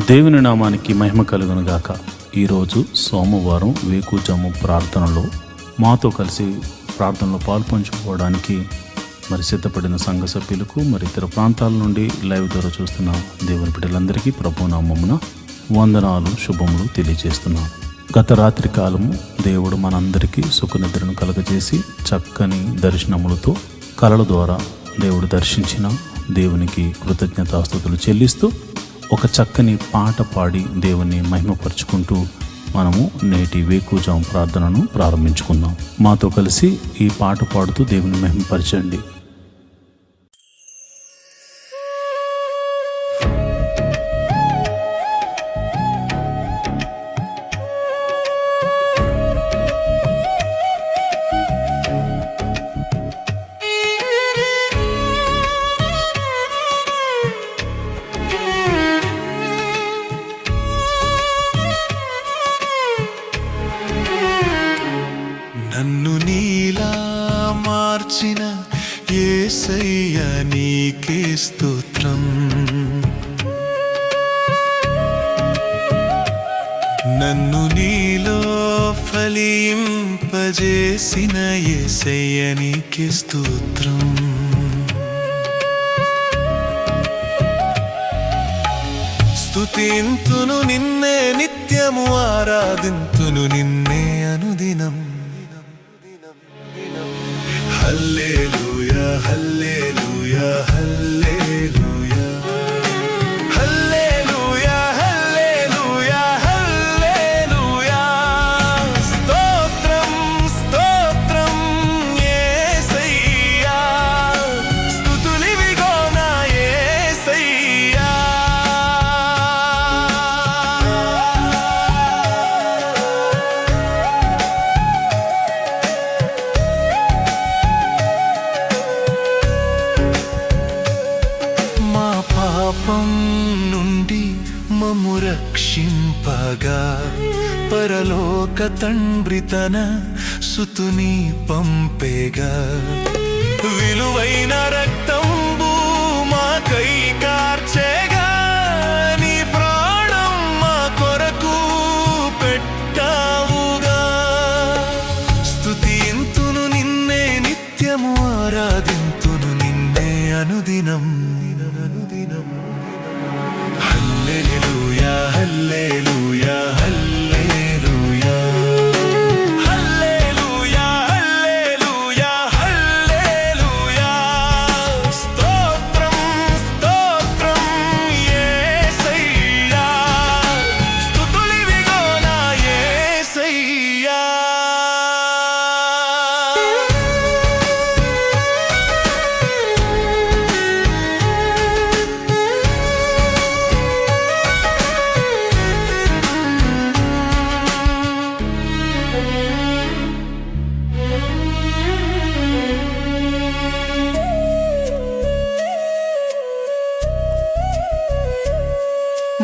దేవుని నామానికి మహిమ కలుగును గాక. ఈరోజు సోమవారం వేకుజాము ప్రార్థనలో మాతో కలిసి ప్రార్థనలో పాల్పంచుకోవడానికి సిద్ధపడిన సంఘ సభ్యులకు ఇతర ప్రాంతాల నుండి లైవ్ ద్వారా చూస్తున్న దేవుని బిడ్డలందరికీ ప్రభు నామమున వందనాలు శుభములు తెలియజేస్తున్నాను. గత రాత్రి కాలము దేవుడు మనందరికీ సుఖనిద్రను కలగజేసి చక్కని దర్శనములతో కలల ద్వారా దేవుడు దర్శించిన దేవునికి కృతజ్ఞతాస్తుతులు చెల్లిస్తూ ఒక చక్కని పాట పాడి దేవుని మహిమపరుచుకుంటూ మనము నేటి వేకుజాము ప్రార్థనను ప్రారంభించుకుందాం. మాతో కలిసి ఈ పాట పాడుతూ దేవుని మహిమపరచండి. నన్ను నీలా మార్చిన యేసయ్య నీకే స్తోత్రం. నన్ను నీలో ఫలింపజేసిన యేసయ్య నీకే స్తోత్రం. స్తుతింతును నిన్నే నిత్యము, ఆరాధింతును నిన్నే అనుదినం. హల్లెలూయా హల్లెలూయా హల్లెలూయా హల్లెలూయా హల్లెలూయా హల్లెలూయా. స్తోత్రం స్తోత్రం యేసయ్యా, స్తుతులివిగో నా యేసయ్యా. పాపం నుండి మమ్ము రక్షింపగా పరలోక తండ్రి తన సుతుని పంపేగా. విలువైన రక్తంబు మాకై కార్చేగా, నీ ప్రాణం మా కొరకు పెట్టావుగా. స్తుతింతును నిన్నే నిత్యము, ఆరాధింతును నిన్నే అనుదినం. హల్లెలూయా హల్లెలూయా హల్లెలూయా హల్లెలూయా హల్లెలూయా హల్లెలూయా. స్తోత్రం స్తోత్రం యేసయ్యా, స్తుతులివిగో నా యేసయ్యా.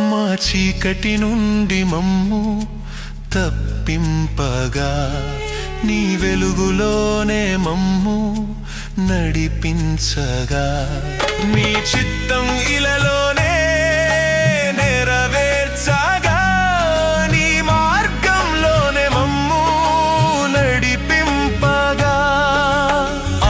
మా చీకటి నుండి మమ్ము తప్పింపగా, నీ వెలుగులోనే మమ్ము నడిపించగా. నీ చిత్తం ఇలలోనే నెరవేర్చగా, నీ మార్గంలోనే మమ్ము నడిపింపగా.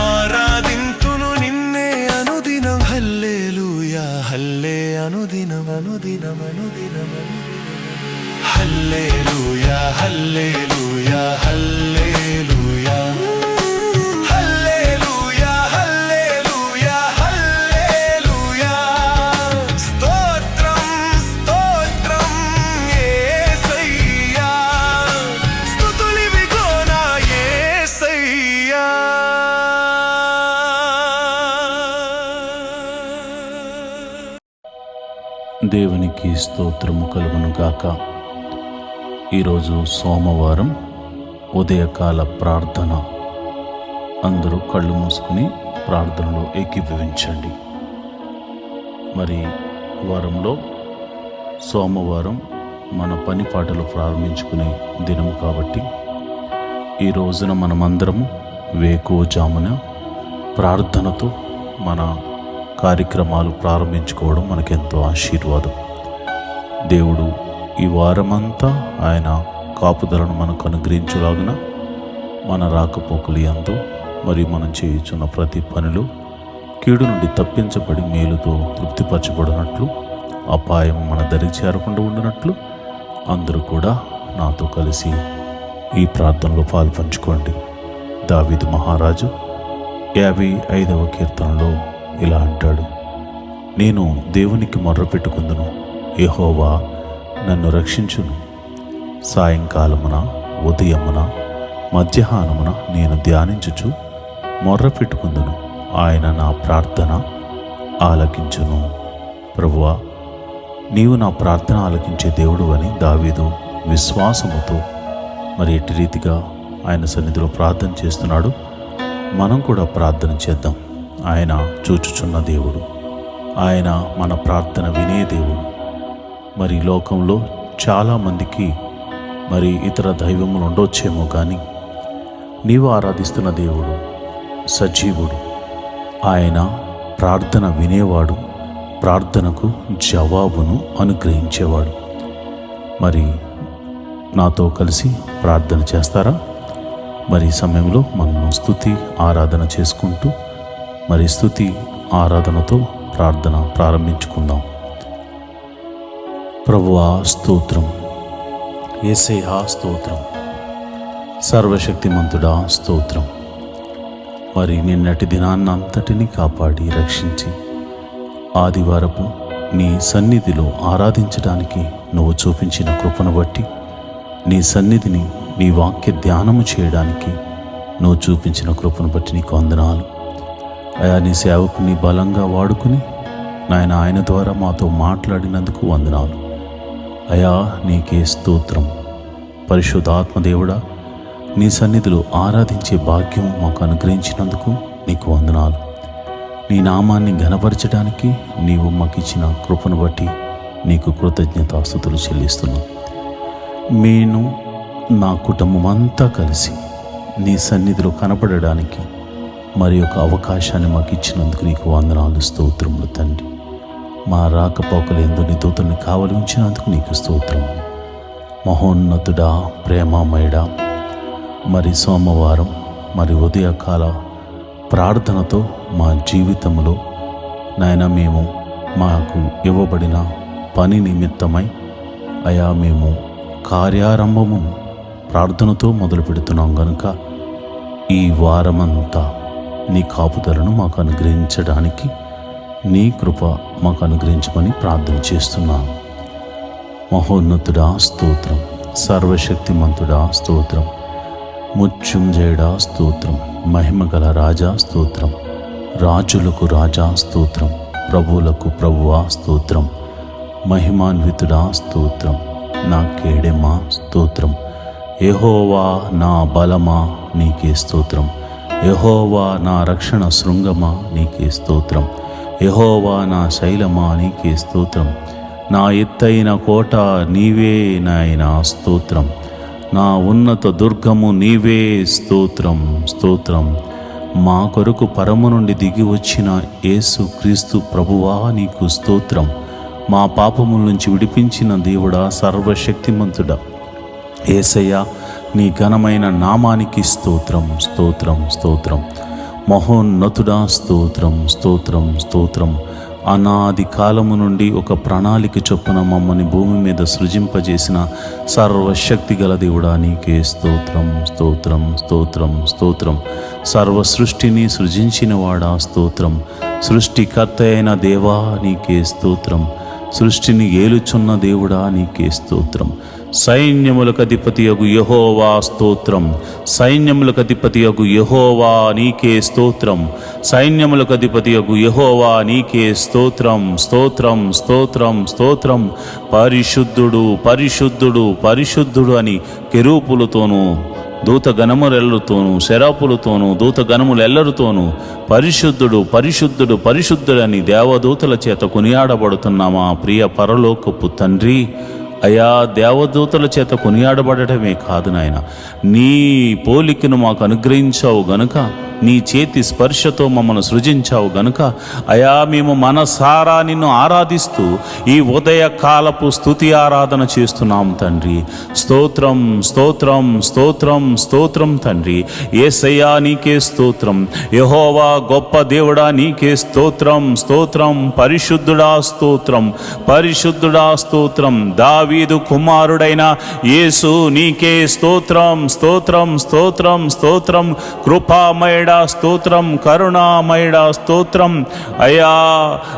ఆరాధింతును నిన్నే అనుదినం. హల్లెలూయా హల్లే అనుదినం అనుదినం అనుదినం. హల్లెలూయా హల్లెలూయా హల్లెలూయా హల్లెలూయా హల్లెలూయా హల్లెలూయా. స్తోత్రం స్తోత్రం యేసయ్యా, స్తుతులివిగో నా యేసయ్యా. దేవునికి స్తోత్రము కలుగును గాక. ఈరోజు సోమవారం ఉదయకాల ప్రార్థన. అందరూ కళ్ళు మూసుకుని ప్రార్థనలో ఏకీభవించండి. వారంలో సోమవారం మన పని పాటలు ప్రారంభించుకునే దినము కాబట్టి ఈ రోజున మనమందరము వేకువజామున ప్రార్థనతో మన కార్యక్రమాలు ప్రారంభించుకోవడం మనకెంతో ఆశీర్వాదం. దేవుడు ఈ వారమంతా ఆయన కాపుదలను మనకు అనుగ్రహించులాగున మన రాకపోకలు యందు మరియు మనం చేయుచున్న ప్రతి పనిలో కీడు నుండి తప్పించబడి మేలుతో తృప్తిపరచబడినట్లు అపాయం మన దరికి చేరకుండా ఉండినట్లు అందరూ కూడా నాతో కలిసి ఈ ప్రార్థనలో పాల్పంచుకోండి. దావీదు మహారాజు 55వ కీర్తనలో ఇలా అంటాడు, నేను దేవునికి మొర్రపెట్టుకుందును, యెహోవా నన్ను రక్షించును. సాయంకాలమున ఉదయమున మధ్యాహ్నమున నేను ధ్యానించుచు మొర్రపెట్టుకుందును, ఆయన నా ప్రార్థన ఆలకించును. ప్రభువా, నీవు నా ప్రార్థన ఆలకించే దేవుడు అని దావీదు విశ్వాసముతో మరి ఎట్టి రీతిగా ఆయన సన్నిధిలో ప్రార్థన చేస్తున్నాడు. మనం కూడా ప్రార్థన చేద్దాం. ఆయన చూచుచున్న దేవుడు, ఆయన మన ప్రార్థన వినే దేవుడు. మరి లోకంలో చాలామందికి మరి ఇతర దైవములు ఉండొచ్చేమో, కానీ నీవు ఆరాధిస్తున్న దేవుడు సజీవుడు. ఆయన ప్రార్థన వినేవాడు, ప్రార్థనకు జవాబును అనుగ్రహించేవాడు. మరి నాతో కలిసి ప్రార్థన చేస్తారా? మరి ఈ సమయంలో మనము స్తుతి ఆరాధన చేసుకుంటూ మరి స్తుతి ఆరాధనతో ప్రార్థన ప్రారంభించుకుందాం. ప్రభువా స్తోత్రం, యేసయ్యా స్తోత్రం, సర్వశక్తిమంతుడా స్తోత్రం. మరి నిన్నటి దినాన్నంతటిని కాపాడి రక్షించి ఆదివారపు నీ సన్నిధిలో ఆరాధించడానికి నువ్వు చూపించిన కృపను బట్టి, నీ సన్నిధిని నీ వాక్య ధ్యానము చేయడానికి నువ్వు చూపించిన కృపను బట్టి నీకు వందనాలు. అయా, నీ సేవకుని బలంగా వాడుకుని నాయన ఆయన ద్వారా మాతో మాట్లాడినందుకు వందనాలు. అయా, నీకే స్తోత్రం. పరిశుద్ధాత్మదేవుడా, నీ సన్నిధిలో ఆరాధించే భాగ్యం మాకు అనుగ్రహించినందుకు నీకు వందనాలు. నీ నామాన్ని ఘనపరచడానికి నీవు మాకిచ్చిన కృపను బట్టి నీకు కృతజ్ఞతాస్తుతులు చెల్లిస్తున్నాం. నేను నా కుటుంబం అంతా కలిసి నీ సన్నిధిలో కనపడడానికి మరి ఒక అవకాశాన్ని మాకు ఇచ్చినందుకు నీకు వందనాలు, స్తోత్రములు తండ్రి. మా రాకపోకలు ఎందు నీ దూతల్ని కావలి ఉంచినందుకు నీకు స్తోత్రములు. మహోన్నతుడా, ప్రేమమయుడా, మరి సోమవారం మరి ఉదయకాల ప్రార్థనతో మా జీవితంలో నాయన మేము మాకు ఇవ్వబడిన పని నిమిత్తమై అయా మేము కార్యారంభమును ప్రార్థనతో మొదలు పెడుతున్నాం గనుక ఈ వారమంతా నీ కాపుదలను మాకు అనుగ్రహించడానికి నీ కృప మాకు అనుగ్రహించమని ప్రార్థన చేస్తున్నాను. మహోన్నతుడా స్తోత్రం, సర్వశక్తిమంతుడా స్తోత్రం, మృత్యుంజయుడా స్తోత్రం, మహిమగల రాజా స్తోత్రం, రాజులకు రాజా స్తోత్రం, ప్రభువులకు ప్రభువా స్తోత్రం, మహిమాన్వితుడా స్తోత్రం, నా కేడెమా స్తోత్రం, యెహోవా నా బలమా నీకే స్తోత్రం, యెహోవా నా రక్షణ శృంగమా నీకే స్తోత్రం, యెహోవా నా శైలమా నీకే స్తోత్రం, నా ఎత్తైన కోట నీవే నాయనా స్తోత్రం, నా ఉన్నత దుర్గము నీవే స్తోత్రం స్తోత్రం. మా కొరకు పరము నుండి దిగి వచ్చిన యేసు క్రీస్తు ప్రభువా నీకు స్తోత్రం. మా పాపముల నుంచి విడిపించిన దేవుడా, సర్వశక్తిమంతుడా యేసయ్యా, నీ ఘనమైన నామానికి స్తోత్రం స్తోత్రం స్తోత్రం. మహోన్నతుడా స్తోత్రం స్తోత్రం స్తోత్రం. అనాది కాలము నుండి ఒక ప్రణాళిక చొప్పున మమ్మల్ని భూమి మీద సృజింపజేసిన సర్వశక్తి గల దేవుడా నీకే స్తోత్రం స్తోత్రం స్తోత్రం స్తోత్రం. సర్వ సృష్టిని సృజించిన వాడా స్తోత్రం. సృష్టికర్త అయిన దేవా నీకే స్తోత్రం. సృష్టిని ఏలుచున్న దేవుడా నీకే స్తోత్రం. సైన్యములకు అధిపతియగు యెహోవా స్తోత్రం. సైన్యములకు అధిపతియగు యెహోవా నీకే స్తోత్రం. సైన్యములకు అధిపతియగు యెహోవా నీకే స్తోత్రం స్తోత్రం స్తోత్రం స్తోత్రం. పరిశుద్ధుడు పరిశుద్ధుడు పరిశుద్ధుడు అని కెరూపులతోనూ దూతగణములెల్లరితోనూ శరాపులతోనూ దూతగణములెల్లరితోనూ పరిశుద్ధుడు పరిశుద్ధుడు పరిశుద్ధుడని దేవదూతల చేత కొనియాడబడుతున్న మా ప్రియ పరలోకపు తండ్రి, అయా దేవదూతల చేత కొనియాడబడటమే కాదు నాయన, నీ పోలికను మాకు అనుగ్రహించావు గనుక నీ చేతి స్పర్శతో మమ్మల్ని సృజించావు గనుక అయా మేము మనసారా నిన్ను ఆరాధిస్తూ ఈ ఉదయ కాలపు స్తుతి ఆరాధన చేస్తున్నాం తండ్రి. స్తోత్రం స్తోత్రం స్తోత్రం స్తోత్రం తండ్రి. యేసయ్యా నీకే స్తోత్రం. యెహోవా గొప్ప దేవుడా నీకే స్తోత్రం స్తోత్రం. పరిశుద్ధుడా స్తోత్రం పరిశుద్ధుడా స్తోత్రం. దావీదు కుమారుడైన యేసు నీకే స్తోత్రం స్తోత్రం స్తోత్రం స్తోత్రం. కృపామయుడా స్తోత్రం కరుణామయుడా స్తోత్రం. అయా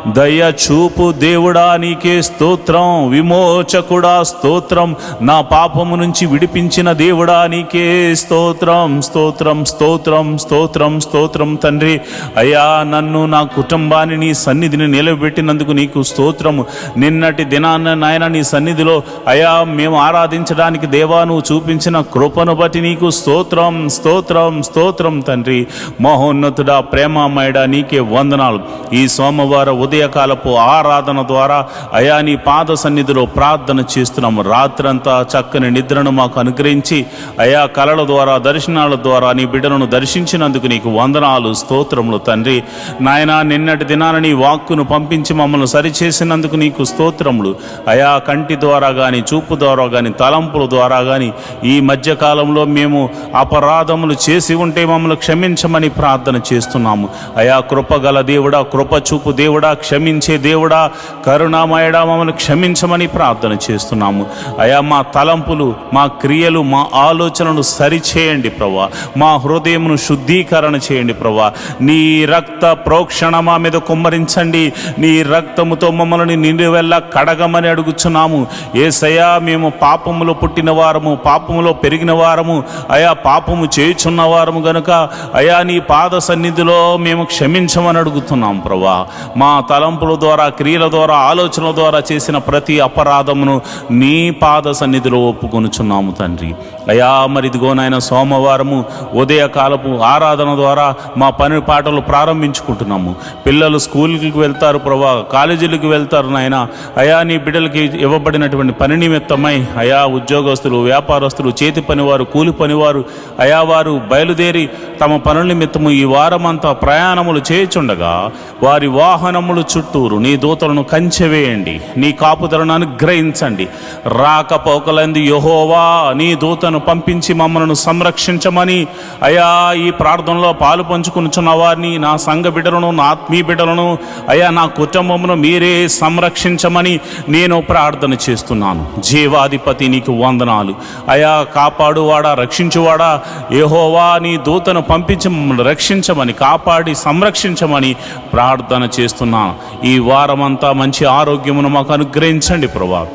దయ చూపు దేవుడా నీకే స్తోత్రం. విమోచకుడా స్తోత్రం. నా పాపము నుంచి విడిపించిన దేవుడా నీకే స్తోత్రం స్తోత్రం స్తోత్రం స్తోత్రం స్తోత్రం తండ్రి. అయా నన్ను నా కుటుంబాన్ని నీ సన్నిధిని నిలబెట్టినందుకు నీకు స్తోత్రము. నిన్నటి దినాన్న నాయన నీ సన్నిధిలో అయా మేము ఆరాధించడానికి దేవా నువ్వు చూపించిన కృపను బట్టి నీకు స్తోత్రం స్తోత్రం స్తోత్రం తండ్రి. మహోన్నతుడా ప్రేమామయుడా నీకే వందనాలు. ఈ సోమవార ఉదయకాలపు ఆరాధన ద్వారా అయా నీ పాద సన్నిధిలో ప్రార్థన చేస్తున్నాము. రాత్రంతా చక్కని నిద్రను మాకు అనుగ్రహించి అయా కలల ద్వారా దర్శనాల ద్వారా నీ బిడ్డలను దర్శించినందుకు నీకు వందనాలు స్తోత్రములు తండ్రి. నాయనా నిన్నటి దినాన నీ వాక్కును పంపించి మమ్మల్ని సరిచేసినందుకు నీకు స్తోత్రములు. అయా కంటి ద్వారా కానీ చూపు ద్వారా కానీ తలంపుల ద్వారా కానీ ఈ మధ్యకాలంలో మేము అపరాధములు చేసి ఉంటే మమ్మల్ని క్షమించమని ప్రార్థన చేస్తున్నాము. అయా కృపగల దేవుడా కృప చూపు దేవుడా క్షమించే దేవుడా కరుణామయుడా మమ్మల్ని క్షమించమని ప్రార్థన చేస్తున్నాము. అయా మా తలంపులు మా క్రియలు మా ఆలోచనలు సరిచేయండి ప్రభా. మా హృదయమును శుద్ధీకరణ చేయండి ప్రభా. నీ రక్త ప్రోక్షణ మా మీద కుమ్మరించండి. నీ రక్తముతో మమ్మల్ని నిండువెల్లా కడగమని అడుగుచున్నాము. యేసయ్యా మేము పాపములో పుట్టిన వారము పాపములో పెరిగిన వారము అయా పాపము చేయుచున్న వారము గనుక అయా నీ పాద సన్నిధిలో మేము క్షమించమని అడుగుతున్నాం ప్రభా. మా తలంపుల ద్వారా క్రియల ద్వారా ఆలోచనల ద్వారా చేసిన ప్రతి అపరాధమును నీ పాద సన్నిధిలో ఒప్పుకొనుచున్నాము తండ్రి. అయా మరి ఇదిగో నాయన సోమవారము ఉదయకాలపు ఆరాధన ద్వారా మా పని పాటలు ప్రారంభించుకుంటున్నాము. పిల్లలు స్కూల్కి వెళ్తారు ప్రభా, కాలేజీలకు వెళ్తారు నాయన. అయా నీ బిడ్డలకి ఇవ్వబడినటువంటి పని నిమిత్తమై అయా ఉద్యోగస్తులు వ్యాపారస్తులు చేతి పనివారు కూలి పనివారు అయా వారు బయలుదేరి తమ పనుల నిమిత్తము ఈ వారమంతా ప్రయాణములు చేయుచుండగా వారి వాహనములు చుట్టూరు నీ దూతలను కంచెవేయండి. నీ కాపుదలను అనుగ్రహించండి. రాకపోకలందు యెహోవా నీ దూతను పంపించి మమ్మల్ని సంరక్షించమని అయా ఈ ప్రార్థనలో పాలు పంచుకునిచున్న వారిని నా సంఘ బిడ్డలను నా ఆత్మీయ బిడ్డలను అయా నా కుటుంబమును మీరే సంరక్షించమని నేను ప్రార్థన చేస్తున్నాను. జీవాధిపతి నీకు వందనాలు. అయా కాపాడువాడా రక్షించువాడా యెహోవా నీ దూతను పంపించి మమ్మల్ని రక్షించమని కాపాడి సంరక్షించమని ప్రార్థన చేస్తున్నాను. ఈ వారమంతా మంచి ఆరోగ్యమును మాకు అనుగ్రహించండి ప్రభా.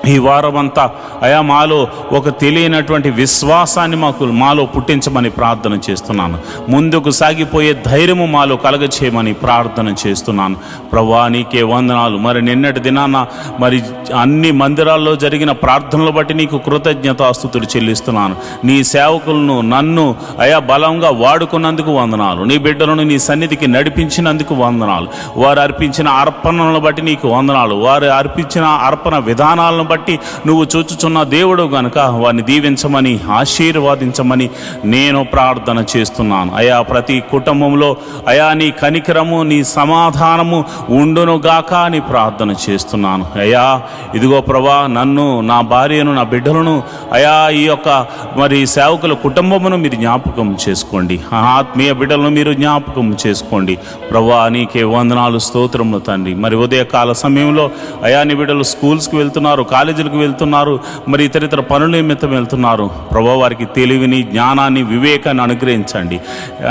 ఈ వారమంతా అయా మాలో ఒక తెలియనటువంటి విశ్వాసాన్ని మాలో పుట్టించమని ప్రార్థన చేస్తున్నాను. ముందుకు సాగిపోయే ధైర్యము మాలో కలగచేయమని ప్రార్థన చేస్తున్నాను ప్రభువా. నీకే వందనాలు. మరి నిన్నటి దినాన మరి అన్ని మందిరాల్లో జరిగిన ప్రార్థనలు బట్టి నీకు కృతజ్ఞతాస్తుతులు చెల్లిస్తున్నాను. నీ సేవకులను నన్ను అయా బలంగా వాడుకున్నందుకు వందనాలు. నీ బిడ్డలను నీ సన్నిధికి నడిపించినందుకు వందనాలు. వారు అర్పించిన అర్పణలను బట్టి నీకు వందనాలు. వారు అర్పించిన అర్పణ విధానాలను బట్టి నువ్వు చూచుచున్న దేవుడు గనుక వారిని దీవించమని ఆశీర్వాదించమని నేను ప్రార్థన చేస్తున్నాను. అయా ప్రతి కుటుంబంలో అయా నీ కనికరము నీ సమాధానము ఉండునుగాక అని ప్రార్థన చేస్తున్నాను. అయా ఇదిగో ప్రభా నన్ను నా భార్యను నా బిడ్డలను అయా ఈ యొక్క మరి సేవకుల కుటుంబమును మీరు జ్ఞాపకం చేసుకోండి. ఆత్మీయ బిడ్డలను మీరు జ్ఞాపకం చేసుకోండి ప్రభా. నీకే వందనాలు స్తోత్రములు తండ్రి. మరి ఉదయకాల సమయంలో అయా నీ బిడ్డలు స్కూల్స్కి వెళ్తున్నారు, కాలేజీలకు వెళ్తున్నారు, మరి ఇతరితర పనుల నిమిత్తం వెళ్తున్నారు ప్రభా. వారికి తెలివిని జ్ఞానాన్ని వివేకాన్ని అనుగ్రహించండి.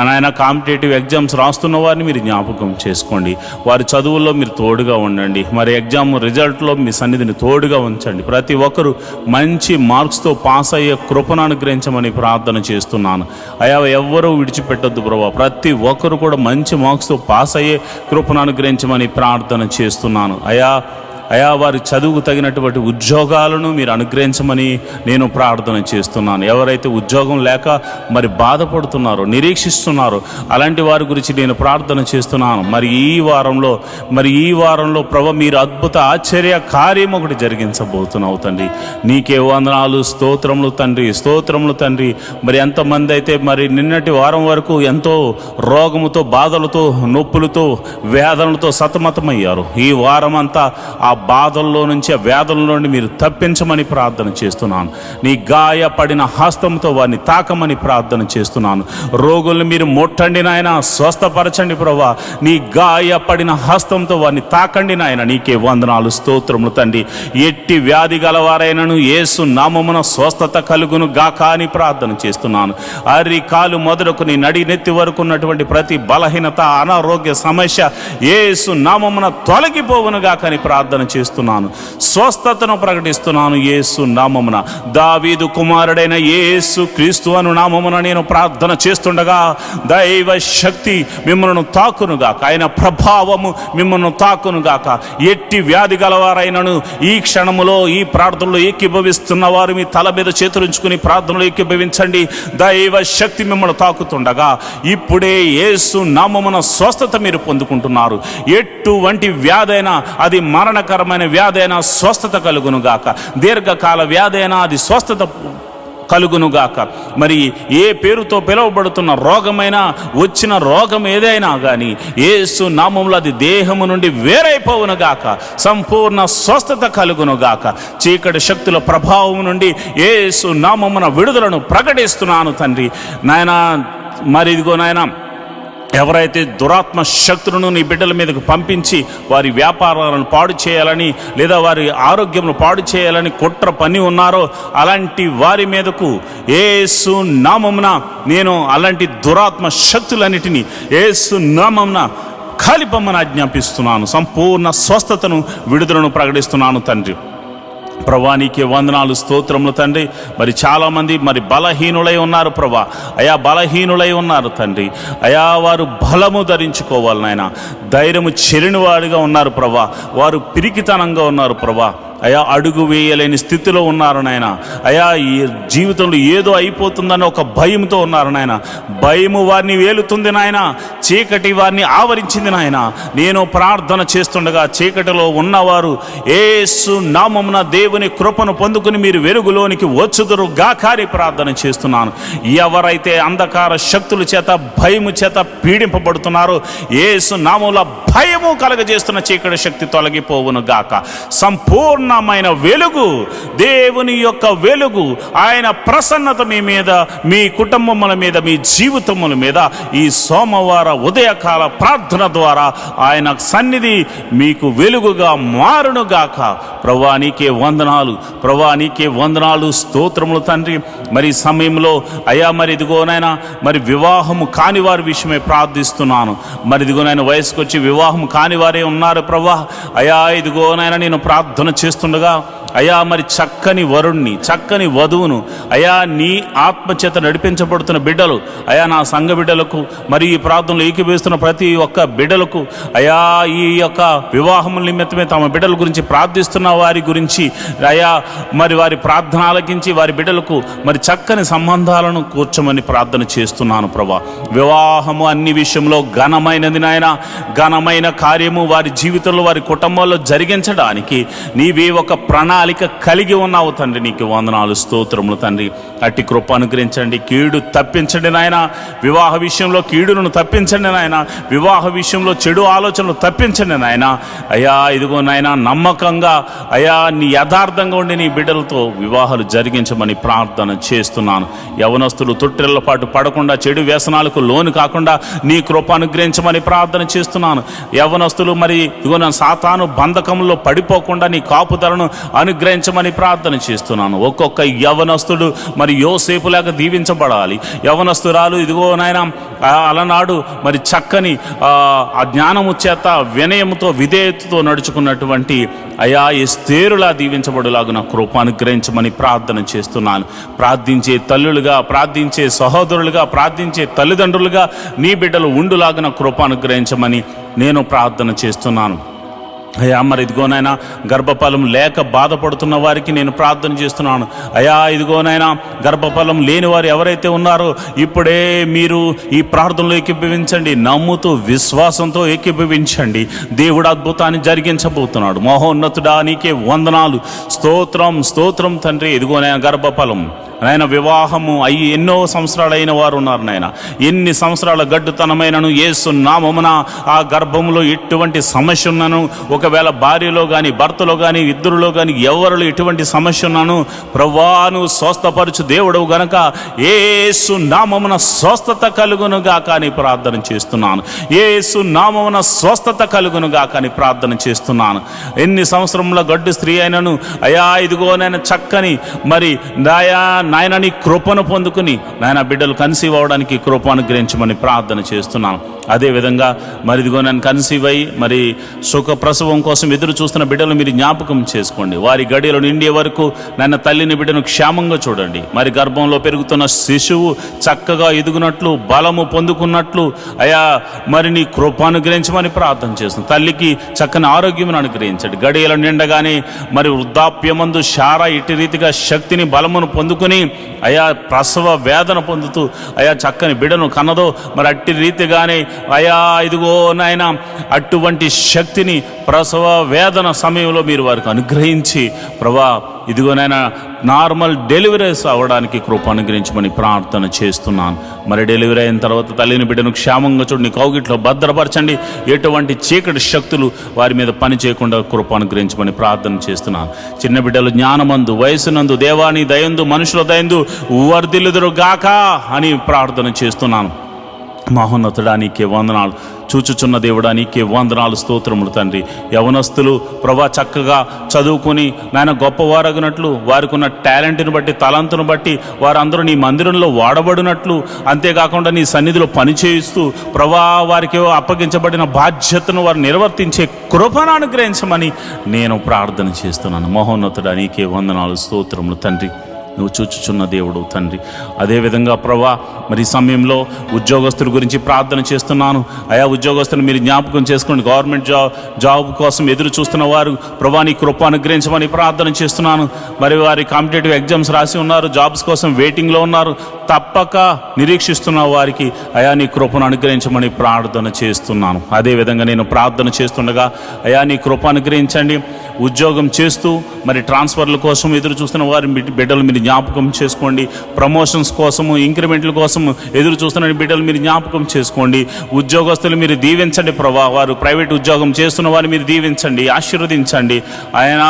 ఆయన కాంపిటేటివ్ ఎగ్జామ్స్ రాస్తున్న వారిని మీరు జ్ఞాపకం చేసుకోండి. వారి చదువుల్లో మీరు తోడుగా ఉండండి. మరి ఎగ్జామ్ రిజల్ట్లో మీ సన్నిధిని తోడుగా ఉంచండి. ప్రతి ఒక్కరూ మంచి మార్క్స్తో పాస్ అయ్యే కృపను అనుగ్రహించమని ప్రార్థన చేస్తున్నాను. అయా ఎవ్వరూ విడిచిపెట్టొద్దు ప్రభా. ప్రతి ఒక్కరు కూడా మంచి మార్క్స్తో పాస్ అయ్యే కృపను అనుగ్రహించమని ప్రార్థన చేస్తున్నాను. అయా వారి చదువుకు తగినటువంటి ఉద్యోగాలను మీరు అనుగ్రహించమని నేను ప్రార్థన చేస్తున్నాను. ఎవరైతే ఉద్యోగం లేక మరి బాధపడుతున్నారో, నిరీక్షిస్తున్నారో అలాంటి వారి గురించి నేను ప్రార్థన చేస్తున్నాను. మరి ఈ వారంలో ప్రభు మీరు అద్భుత ఆశ్చర్య కార్యం ఒకటి జరిగించబోతున్నావు తండ్రి. నీకే వందనాలు, స్తోత్రములు తండ్రి. మరి ఎంతమంది అయితే మరి నిన్నటి వారం వరకు ఎంతో రోగముతో, బాధలతో, నొప్పులతో, వేదనలతో సతమతమయ్యారు, ఈ వారం అంతా ఆ బాధల్లో నుంచి, ఆ వేదనలో నుండి మీరు తప్పించమని ప్రార్థన చేస్తున్నాను. నీ గాయపడిన హస్తంతో వారిని తాకమని ప్రార్థన చేస్తున్నాను. రోగుల్ని మీరు ముట్టండి నాయన, స్వస్థపరచండి ప్రభా. నీ గాయపడిన హస్తంతో వారిని తాకండి నాయన. నీకే వందనాలు, స్తోత్రములు తండ్రి. ఎట్టి వ్యాధి గలవారైనను యేసు నామమున స్వస్థత కలుగును గాక అని ప్రార్థన చేస్తున్నాను. అరికాలు మొదలుకొని నడి నెత్తి వరకు ఉన్నటువంటి ప్రతి బలహీనత, అనారోగ్య సమస్య యేసు నామమున తొలగిపోవును గాక అని ప్రార్థన చేస్తున్నాను. స్వస్థతను ప్రకటిస్తున్నాను యేసు నామమున. దావీదు కుమారుడైన యేసు క్రీస్తు అను నామమున నేను ప్రార్థన చేస్తుండగా దైవ శక్తి మిమ్మల్ని తాకునుగాక, ఆయన ప్రభావము మిమ్మల్ని తాకునుగాక. ఎట్టి వ్యాధి గలవారైనను ఈ క్షణములో ఈ ప్రార్థనలో ఏకీభవిస్తున్న వారు మీ తల మీద చేతులుంచుకుని ప్రార్థనలో ఏకీభవించండి. దైవ శక్తి మిమ్మల్ని తాకుతుండగా ఇప్పుడే యేసు నామమున స్వస్థత మీరు పొందుకుంటున్నారు. ఎటువంటి వ్యాధైనా, అది మరణకరమైన వ్యాధైనా స్వస్థత కలుగునుగాక. దీర్ఘకాల వ్యాధైనా అది స్వస్థత కలుగునుగాక. మరి ఏ పేరుతో పిలువబడుతున్న రోగమైనా, వచ్చిన రోగం ఏదైనా కానీ యేసు నామములో అది దేహము నుండి వేరైపోవునుగాక. సంపూర్ణ స్వస్థత కలుగునుగాక. చీకటి శక్తుల ప్రభావం నుండి యేసు నామమున విడుదలను ప్రకటిస్తున్నాను తండ్రి. నాయనా, మరి ఇదిగో నాయనా, ఎవరైతే దురాత్మ శక్తులను నీ బిడ్డల మీదకు పంపించి వారి వ్యాపారాలను పాడు చేయాలని, లేదా వారి ఆరోగ్యమును పాడు చేయాలని కుట్ర పని ఉన్నారో అలాంటి వారి మీదకు యేసు నామమున నేను అలాంటి దురాత్మ శక్తులన్నిటినీ యేసు నామమున కాలిపమ్మని ఆజ్ఞాపిస్తున్నాను. సంపూర్ణ స్వస్థతను, విడుదలను ప్రకటిస్తున్నాను తండ్రి. ప్రభా నీకే వందనాలు, స్తోత్రములు తండ్రి. మరి చాలామంది మరి బలహీనులై ఉన్నారు ప్రభా. అయా బలహీనులై ఉన్నారు తండ్రి. అయా వారు బలము ధరించుకోవాలి నాయన. ధైర్యము చెరిని వాడిగా ఉన్నారు ప్రభా. వారు పిరికితనంగా ఉన్నారు ప్రభా. అయా అడుగు వేయలేని స్థితిలో ఉన్నారు నాయన. అయా ఈ జీవితంలో ఏదో అయిపోతుందని ఒక భయంతో ఉన్నారు నాయన. భయము వారిని వేలుతుంది నాయన. చీకటి వారిని ఆవరించింది నాయన. నేను ప్రార్థన చేస్తుండగా చీకటిలో ఉన్నవారు యేసు నామమున దేవుని కృపను పొందుకుని మీరు వెలుగులోనికి వచ్చుదురు గాకారి ప్రార్థన చేస్తున్నాను. ఎవరైతే అంధకార శక్తుల చేత, భయము చేత పీడింపబడుతున్నారో యేసు నామములో భయము కలగజేస్తున్న చీకటి శక్తి తొలగిపోవును గాక. సంపూర్ణమైన వెలుగు, దేవుని యొక్క వెలుగు, ఆయన ప్రసన్నత మీ మీద, మీ కుటుంబముల మీద, మీ జీవితముల మీద ఈ సోమవార ఉదయకాల ప్రార్థన ద్వారా ఆయన సన్నిధి మీకు వెలుగుగా మారునుగాక. ప్రభువా నీకే వందనాలు, ప్రభువా నీకే వందనాలు, స్తోత్రములు తండ్రి. మరి ఈ సమయంలో అయా మరి ఇదిగోనైనా మరి వివాహము కాని వారి విషయమే ప్రార్థిస్తున్నాను. మరి ఇదిగోనైనా వయసుకు వచ్చి వివాహం కాని వారే ఉన్నారు ప్రభువా. అయా ఇదిగోనైనా నేను ప్రార్థన చేస్తుండగా అయా మరి చక్కని వరుణ్ణి, చక్కని వధువును అయా నీ ఆత్మచేత నడిపించబడుతున్న బిడ్డలు, అయా నా సంఘ బిడ్డలకు, మరి ఈ ప్రార్థనలు ఏకీభవిస్తున్న ప్రతి ఒక్క బిడ్డలకు, అయా ఈ యొక్క వివాహముల నిమిత్తమే తమ బిడ్డల గురించి ప్రార్థిస్తున్న వారి గురించి అయా మరి వారి ప్రార్థన ఆలకించి వారి బిడ్డలకు మరి చక్కని సంబంధాలను కూర్చోమని ప్రార్థన చేస్తున్నాను ప్రభా. వివాహము అన్ని విషయంలో ఘనమైనది నాయన. ఘనమైన కార్యము వారి జీవితంలో, వారి కుటుంబాల్లో జరిగించడానికి నీవే ఒక ప్రణాళిక కలిగి ఉన్నావు తండ్రి. నీకు వందనాలు, స్తోత్రములు తండ్రి. అట్టి కృప అనుగ్రహించండి, కీడు తప్పించండి నాయన. వివాహ విషయంలో కీడును తప్పించండి నాయన. వివాహ విషయంలో చెడు ఆలోచనలు తప్పించండి నాయన. అయా ఇదిగో నాయన, నమ్మకంగా అయా నీ యథార్థంగా ఉండి నీ బిడ్డలతో వివాహాలు జరిగించమని ప్రార్థన చేస్తున్నాను. యవనస్తులు తొట్టిళ్ల పాటు పడకుండా, చెడు వ్యసనాలకు లోను కాకుండా నీ కృప అనుగ్రహించమని ప్రార్థన చేస్తున్నాను. యవనస్తులు మరి ఇదిగో నా సాతాను బంధకంలో పడిపోకుండా నీ కాపుదలను అనుగ్రహించమని ప్రార్థన చేస్తున్నాను. ఒక్కొక్క యవనస్తుడు మరి యోసేపులాగా దీవించబడాలి. యవనస్తురాలు ఇదిగో నాయన అలనాడు మరి చక్కని ఆ జ్ఞానము చేత, వినయముతో, విధేయతతో నడుచుకున్నటువంటి అయా ఎస్తేరులా దీవించబడులాగున కృప అనుగ్రహించమని ప్రార్థన చేస్తున్నాను. ప్రార్థించే తల్లులుగా, ప్రార్థించే సహోదరులుగా, ప్రార్థించే తల్లిదండ్రులుగా నీ బిడ్డలు ఉండులాగున కృప అనుగ్రహించమని నేను ప్రార్థన చేస్తున్నాను. అయ్యా మరి ఇదిగోనైనా గర్భఫలం లేక బాధపడుతున్న వారికి నేను ప్రార్థన చేస్తున్నాను. అయ్యా ఇదిగోనైనా గర్భఫలం లేని వారు ఎవరైతే ఉన్నారో ఇప్పుడే మీరు ఈ ప్రార్థనలో ఏకీభవించండి, నమ్ముతూ విశ్వాసంతో ఏకీభవించండి. దేవుడు అద్భుతాన్ని జరిగించబోతున్నాడు. మహోన్నతుడా నీకే వందనాలు, స్తోత్రం స్తోత్రం తండ్రి. ఇదిగోనైనా గర్భఫలం నాయన వివాహము అయ్యి ఎన్నో సంవత్సరాలు అయిన వారు ఉన్నారు నాయన. ఎన్ని సంవత్సరాల గడ్డుతనమైనను యేసు నామమున ఆ గర్భంలో ఎటువంటి సమస్య ఉన్నను, ఒకవేళ భార్యలో కానీ భర్తలో కానీ ఇద్దరులో కానీ ఎవరిలో ఎటువంటి సమస్య ఉన్నాను ప్రభువాను స్వస్థపరచు దేవుడవు గనక యేసు నామమున స్వస్థత కలుగునుగా కానీ ప్రార్థన చేస్తున్నాను. యేసు నామమున స్వస్థత కలుగునుగా కానీ ప్రార్థన చేస్తున్నాను. ఎన్ని సంవత్సరంలో గడ్డు స్త్రీ అయినను అయా ఇదిగోనైనా చక్కని మరి నాయన నీ కృపను పొందుకుని నాయన బిడ్డలు కన్సీవ్ అవ్వడానికి కృప అనుగ్రహించమని ప్రార్థన చేస్తున్నాను. అదేవిధంగా మరి ఇదిగో నన్ను కన్సీవ్ అయ్యి మరి సుఖ ప్రసవం కోసం ఎదురు చూస్తున్న బిడ్డలు మీరు జ్ఞాపకం చేసుకోండి. వారి గడియలు నిండే వరకు నాయన తల్లిని బిడ్డను క్షేమంగా చూడండి. మరి గర్భంలో పెరుగుతున్న శిశువు చక్కగా ఎదుగునట్లు బలము పొందుకున్నట్లు అయా మరి నీ కృప అనుగ్రహించమని ప్రార్థన చేస్తున్నాను. తల్లికి చక్కని ఆరోగ్యమును అనుగ్రహించండి. గడియలు నిండగానే మరి వృద్ధాప్యమందు శారా ఇటు రీతిగా శక్తిని బలమును పొందుకుని అయా ప్రసవ వేదన పొందుతూ అయా చక్కని బిడ్డను కన్నదో మరి అట్టి రీతిగానే అయా ఇదిగో నాయన అటువంటి శక్తిని ప్రసవ వేదన సమయంలో మీరు వారికి అనుగ్రహించి ప్రభా ఇదిగోనైనా నార్మల్ డెలివరీస్ అవ్వడానికి కృప అనుగ్రహించమని ప్రార్థన చేస్తున్నాను. మరి డెలివరీ అయిన తర్వాత తల్లిని బిడ్డను క్షేమంగా చూడండి, కౌగిట్లో భద్రపరచండి. ఎటువంటి చీకటి శక్తులు వారి మీద పని చేయకుండా కృప అనుగ్రహించమని ప్రార్థన చేస్తున్నాను. చిన్న బిడ్డలు జ్ఞానమందు వయసునందు దేవాని దయందు మనుషుల దయందు వర్ధిల్లుదురు గాక అని ప్రార్థన చేస్తున్నాను. మహోన్నతుడా నీకే వందనాలు, చూచుచున్న దేవుడా నీకే వందనాలు, స్తోత్రములు తండ్రి. యవనస్తులు ప్రభా చక్కగా చదువుకుని నాయన గొప్పవారగినట్లు వారికి ఉన్న టాలెంట్ని బట్టి తలంతును బట్టి వారందరూ నీ మందిరంలో వాడబడినట్లు, అంతేకాకుండా నీ సన్నిధిలో పనిచేయిస్తూ ప్రభా వారికి అప్పగించబడిన బాధ్యతను వారు నిర్వర్తించే కృపను అనుగ్రహించమని నేను ప్రార్థన చేస్తున్నాను. మహోన్నతుడా నీకే వందనాలు, స్తోత్రములు తండ్రి. నువ్వు చూచుచున్న దేవుడు తండ్రి. అదేవిధంగా ప్రభా మరి ఈ సమయంలో ఉద్యోగస్తుల గురించి ప్రార్థన చేస్తున్నాను. ఆయా ఉద్యోగస్తులు మీరు జ్ఞాపకం చేసుకోండి. గవర్నమెంట్ జాబ్ కోసం ఎదురు చూస్తున్న వారు ప్రభా నీ కృప అనుగ్రహించమని ప్రార్థన చేస్తున్నాను. మరి వారి కాంపిటేటివ్ ఎగ్జామ్స్ రాసి ఉన్నారు, జాబ్స్ కోసం వెయిటింగ్లో ఉన్నారు, తప్పక నిరీక్షిస్తున్న వారికి అయా నీ కృపను అనుగ్రహించమని ప్రార్థన చేస్తున్నాను. అదేవిధంగా నేను ప్రార్థన చేస్తుండగా అయా నీ కృప అనుగ్రహించండి. ఉద్యోగం చేస్తూ మరి ట్రాన్స్ఫర్ల కోసం ఎదురు చూస్తున్న వారి బిడ్డలు మీరు జ్ఞాపకం చేసుకోండి. ప్రమోషన్స్ కోసము ఇంక్రిమెంట్ల కోసము ఎదురు చూస్తున్న బిడ్డలు మీరు జ్ఞాపకం చేసుకోండి. ఉద్యోగస్తులు మీరు దీవించండి ప్రభా. వారు ప్రైవేట్ ఉద్యోగం చేస్తున్న వారిని మీరు దీవించండి, ఆశీర్వదించండి. ఆయన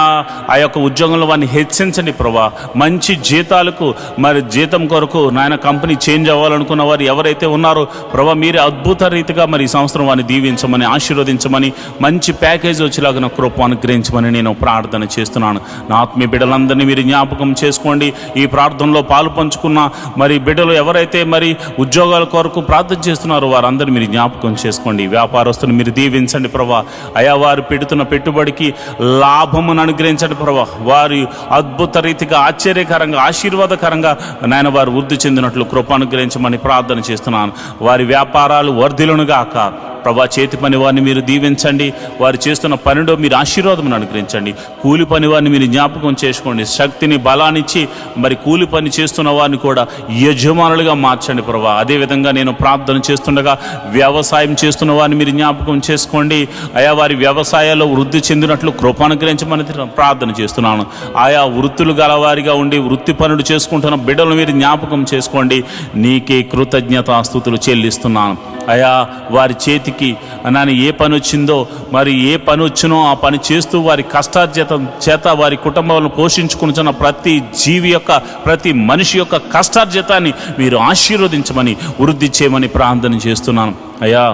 ఆ యొక్క ఉద్యోగంలో వారిని హెచ్చించండి ప్రభా. మంచి జీతాలకు మరి జీతం కొరకు నాయన కంపెనీ చేంజ్ అవ్వాలనుకున్న వారు ఎవరైతే ఉన్నారో ప్రభా మీరు అద్భుత రీతిగా మరి ఈ సంవత్సరం వారిని దీవించమని ఆశీర్వదించమని మంచి ప్యాకేజ్ వచ్చేలాగా కృప అనుగ్రహించమని నేను ప్రార్థన చేస్తున్నాను. నా ఆత్మీయ బిడ్డలందరినీ మీరు జ్ఞాపకం చేసుకోండి. ఈ ప్రార్థనలో పాలు పంచుకున్న మరి బిడ్డలు ఎవరైతే మరి ఉద్యోగాల కొరకు ప్రార్థన చేస్తున్నారో వారందరినీ మీరు జ్ఞాపకం చేసుకోండి. వ్యాపారస్తులు మీరు దీవించండి ప్రభా. అయా వారు పెడుతున్న పెట్టుబడికి లాభమును అనుగ్రహించండి ప్రభా. వారి అద్భుత రీతిగా ఆశ్చర్యకరంగా ఆశీర్వాదకరంగా నాయన వారు వృద్ధి చెందినట్లు కృప అనుగ్రహించమని ప్రార్థన చేస్తున్నాను. వారి వ్యాపారాలు వర్ధిల్లునుగాక ప్రభా. చేతి పని వారిని మీరు దీవించండి. వారు చేస్తున్న పనిలో మీరు ఆశీర్వాదం అనుగ్రహించండి. కూలి పని వారిని మీరు జ్ఞాపకం చేసుకోండి. శక్తిని బలాన్నిచ్చి మరి కూలి పని చేస్తున్న వారిని కూడా యజమానులుగా మార్చండి ప్రభా. అదేవిధంగా నేను ప్రార్థన చేస్తుండగా వ్యవసాయం చేస్తున్న వారిని మీరు జ్ఞాపకం చేసుకోండి. ఆయా వారి వ్యవసాయాల్లో వృద్ధి చెందినట్లు కృప అనుగ్రహించమని ప్రార్థన చేస్తున్నాను. ఆయా వృత్తులు గలవారిగా ఉండి వృత్తి పనులు చేసుకుంటున్న బిడ్డలు మీరు జ్ఞాపకం చేసుకోండి. నీకే కృతజ్ఞతాస్తుతులు చెల్లిస్తున్నాను. అయా వారి చేతికి నాన్న ఏ పని వచ్చిందో మరి ఏ పని వచ్చినో ఆ పని చేస్తూ వారి కష్టార్జితం చేత వారి కుటుంబాలను పోషించుకుంటున్న ప్రతి జీవి యొక్క ప్రతి మనిషి యొక్క కష్టార్జితాన్ని మీరు ఆశీర్వదించమని వృద్ధి చేయమని ప్రార్థన చేస్తున్నాను. అయ్యా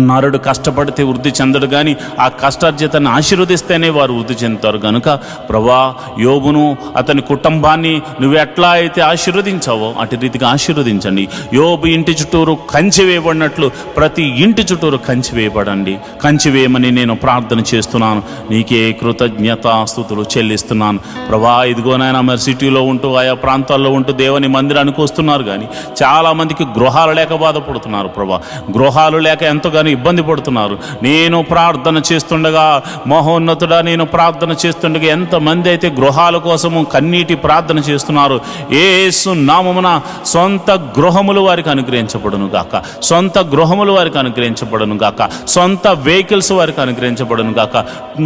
నరుడు కష్టపడితే వృద్ధి చెందడు, కానీ ఆ కష్టార్జితాన్ని ఆశీర్వదిస్తేనే వారు వృద్ధి చెందుతారు. కనుక ప్రభా యోబును అతని కుటుంబాన్ని నువ్వు ఎట్లా అయితే ఆశీర్వదించావో అటు రీతిగా ఆశీర్వదించండి. యోబు ఇంటి చుట్టూరు కంచె వేయబడినట్లు ప్రతి ఇంటి చుట్టూరు కంచె వేయబడండి, కంచె వేయమని నేను ప్రార్థన చేస్తున్నాను. నీకే కృతజ్ఞతాస్తుతులు చెల్లిస్తున్నాను ప్రభా. ఇదిగోనైనా మరి సిటీలో ఉంటూ ఆయా ప్రాంతాల్లో ఉంటూ దేవుని మందిరానికి వస్తున్నారు, కానీ చాలామందికి గృహాలు లేక బాధపడుతున్నారు ప్రభా. గృహాలు లేక ఎంతో ఎంతగానో ఇబ్బంది పడుతున్నారు. నేను ప్రార్థన చేస్తుండగా, మహోన్నతుడా నేను ప్రార్థన చేస్తుండగా ఎంతమంది అయితే గృహాల కోసము కన్నీటి ప్రార్థన చేస్తున్నారు, యేసు నామమున సొంత గృహములు వారికి అనుగ్రహించబడును గాక, సొంత గృహములు వారికి అనుగ్రహించబడును గాక, సొంత వెహికల్స్ వారికి అనుగ్రహించబడును గాక.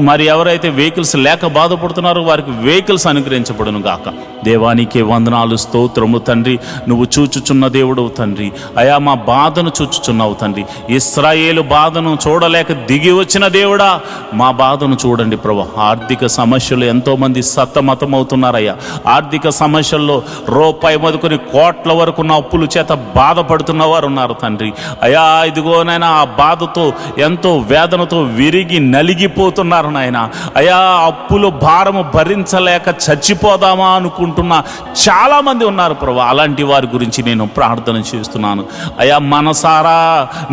మరి ఎవరైతే వెహికల్స్ లేక బాధపడుతున్నారో వారికి వెహికల్స్ అనుగ్రహించబడును గాక. దేవానికి వందనాలు, స్తోత్రము తండ్రి. నువ్వు చూచుచున్న దేవుడు తండ్రి. అయా మా బాధను చూచుచున్నావు తండ్రి. ఇశ్రాయేలు బాధను చూడలేక దిగి వచ్చిన దేవుడా, మా బాధను చూడండి ప్రభు. ఆర్థిక సమస్యలు ఎంతోమంది సతమతమవుతున్నారయ్యా. ఆర్థిక సమస్యల్లో రూపాయి మొదలుకొని కోట్ల వరకు ఉన్న అప్పుల చేత బాధపడుతున్న వారు ఉన్నారు తండ్రి. అయా ఇదిగోనైనా ఆ బాధతో ఎంతో వేదనతో విరిగి నలిగిపోతున్నారు నాయన. అయా అప్పుల భారము భరించలేక చచ్చిపోదామా అనుకుంటున్న చాలామంది ఉన్నారు ప్రభు. అలాంటి వారి గురించి నేను ప్రార్థన చేస్తున్నాను అయా. మనసారా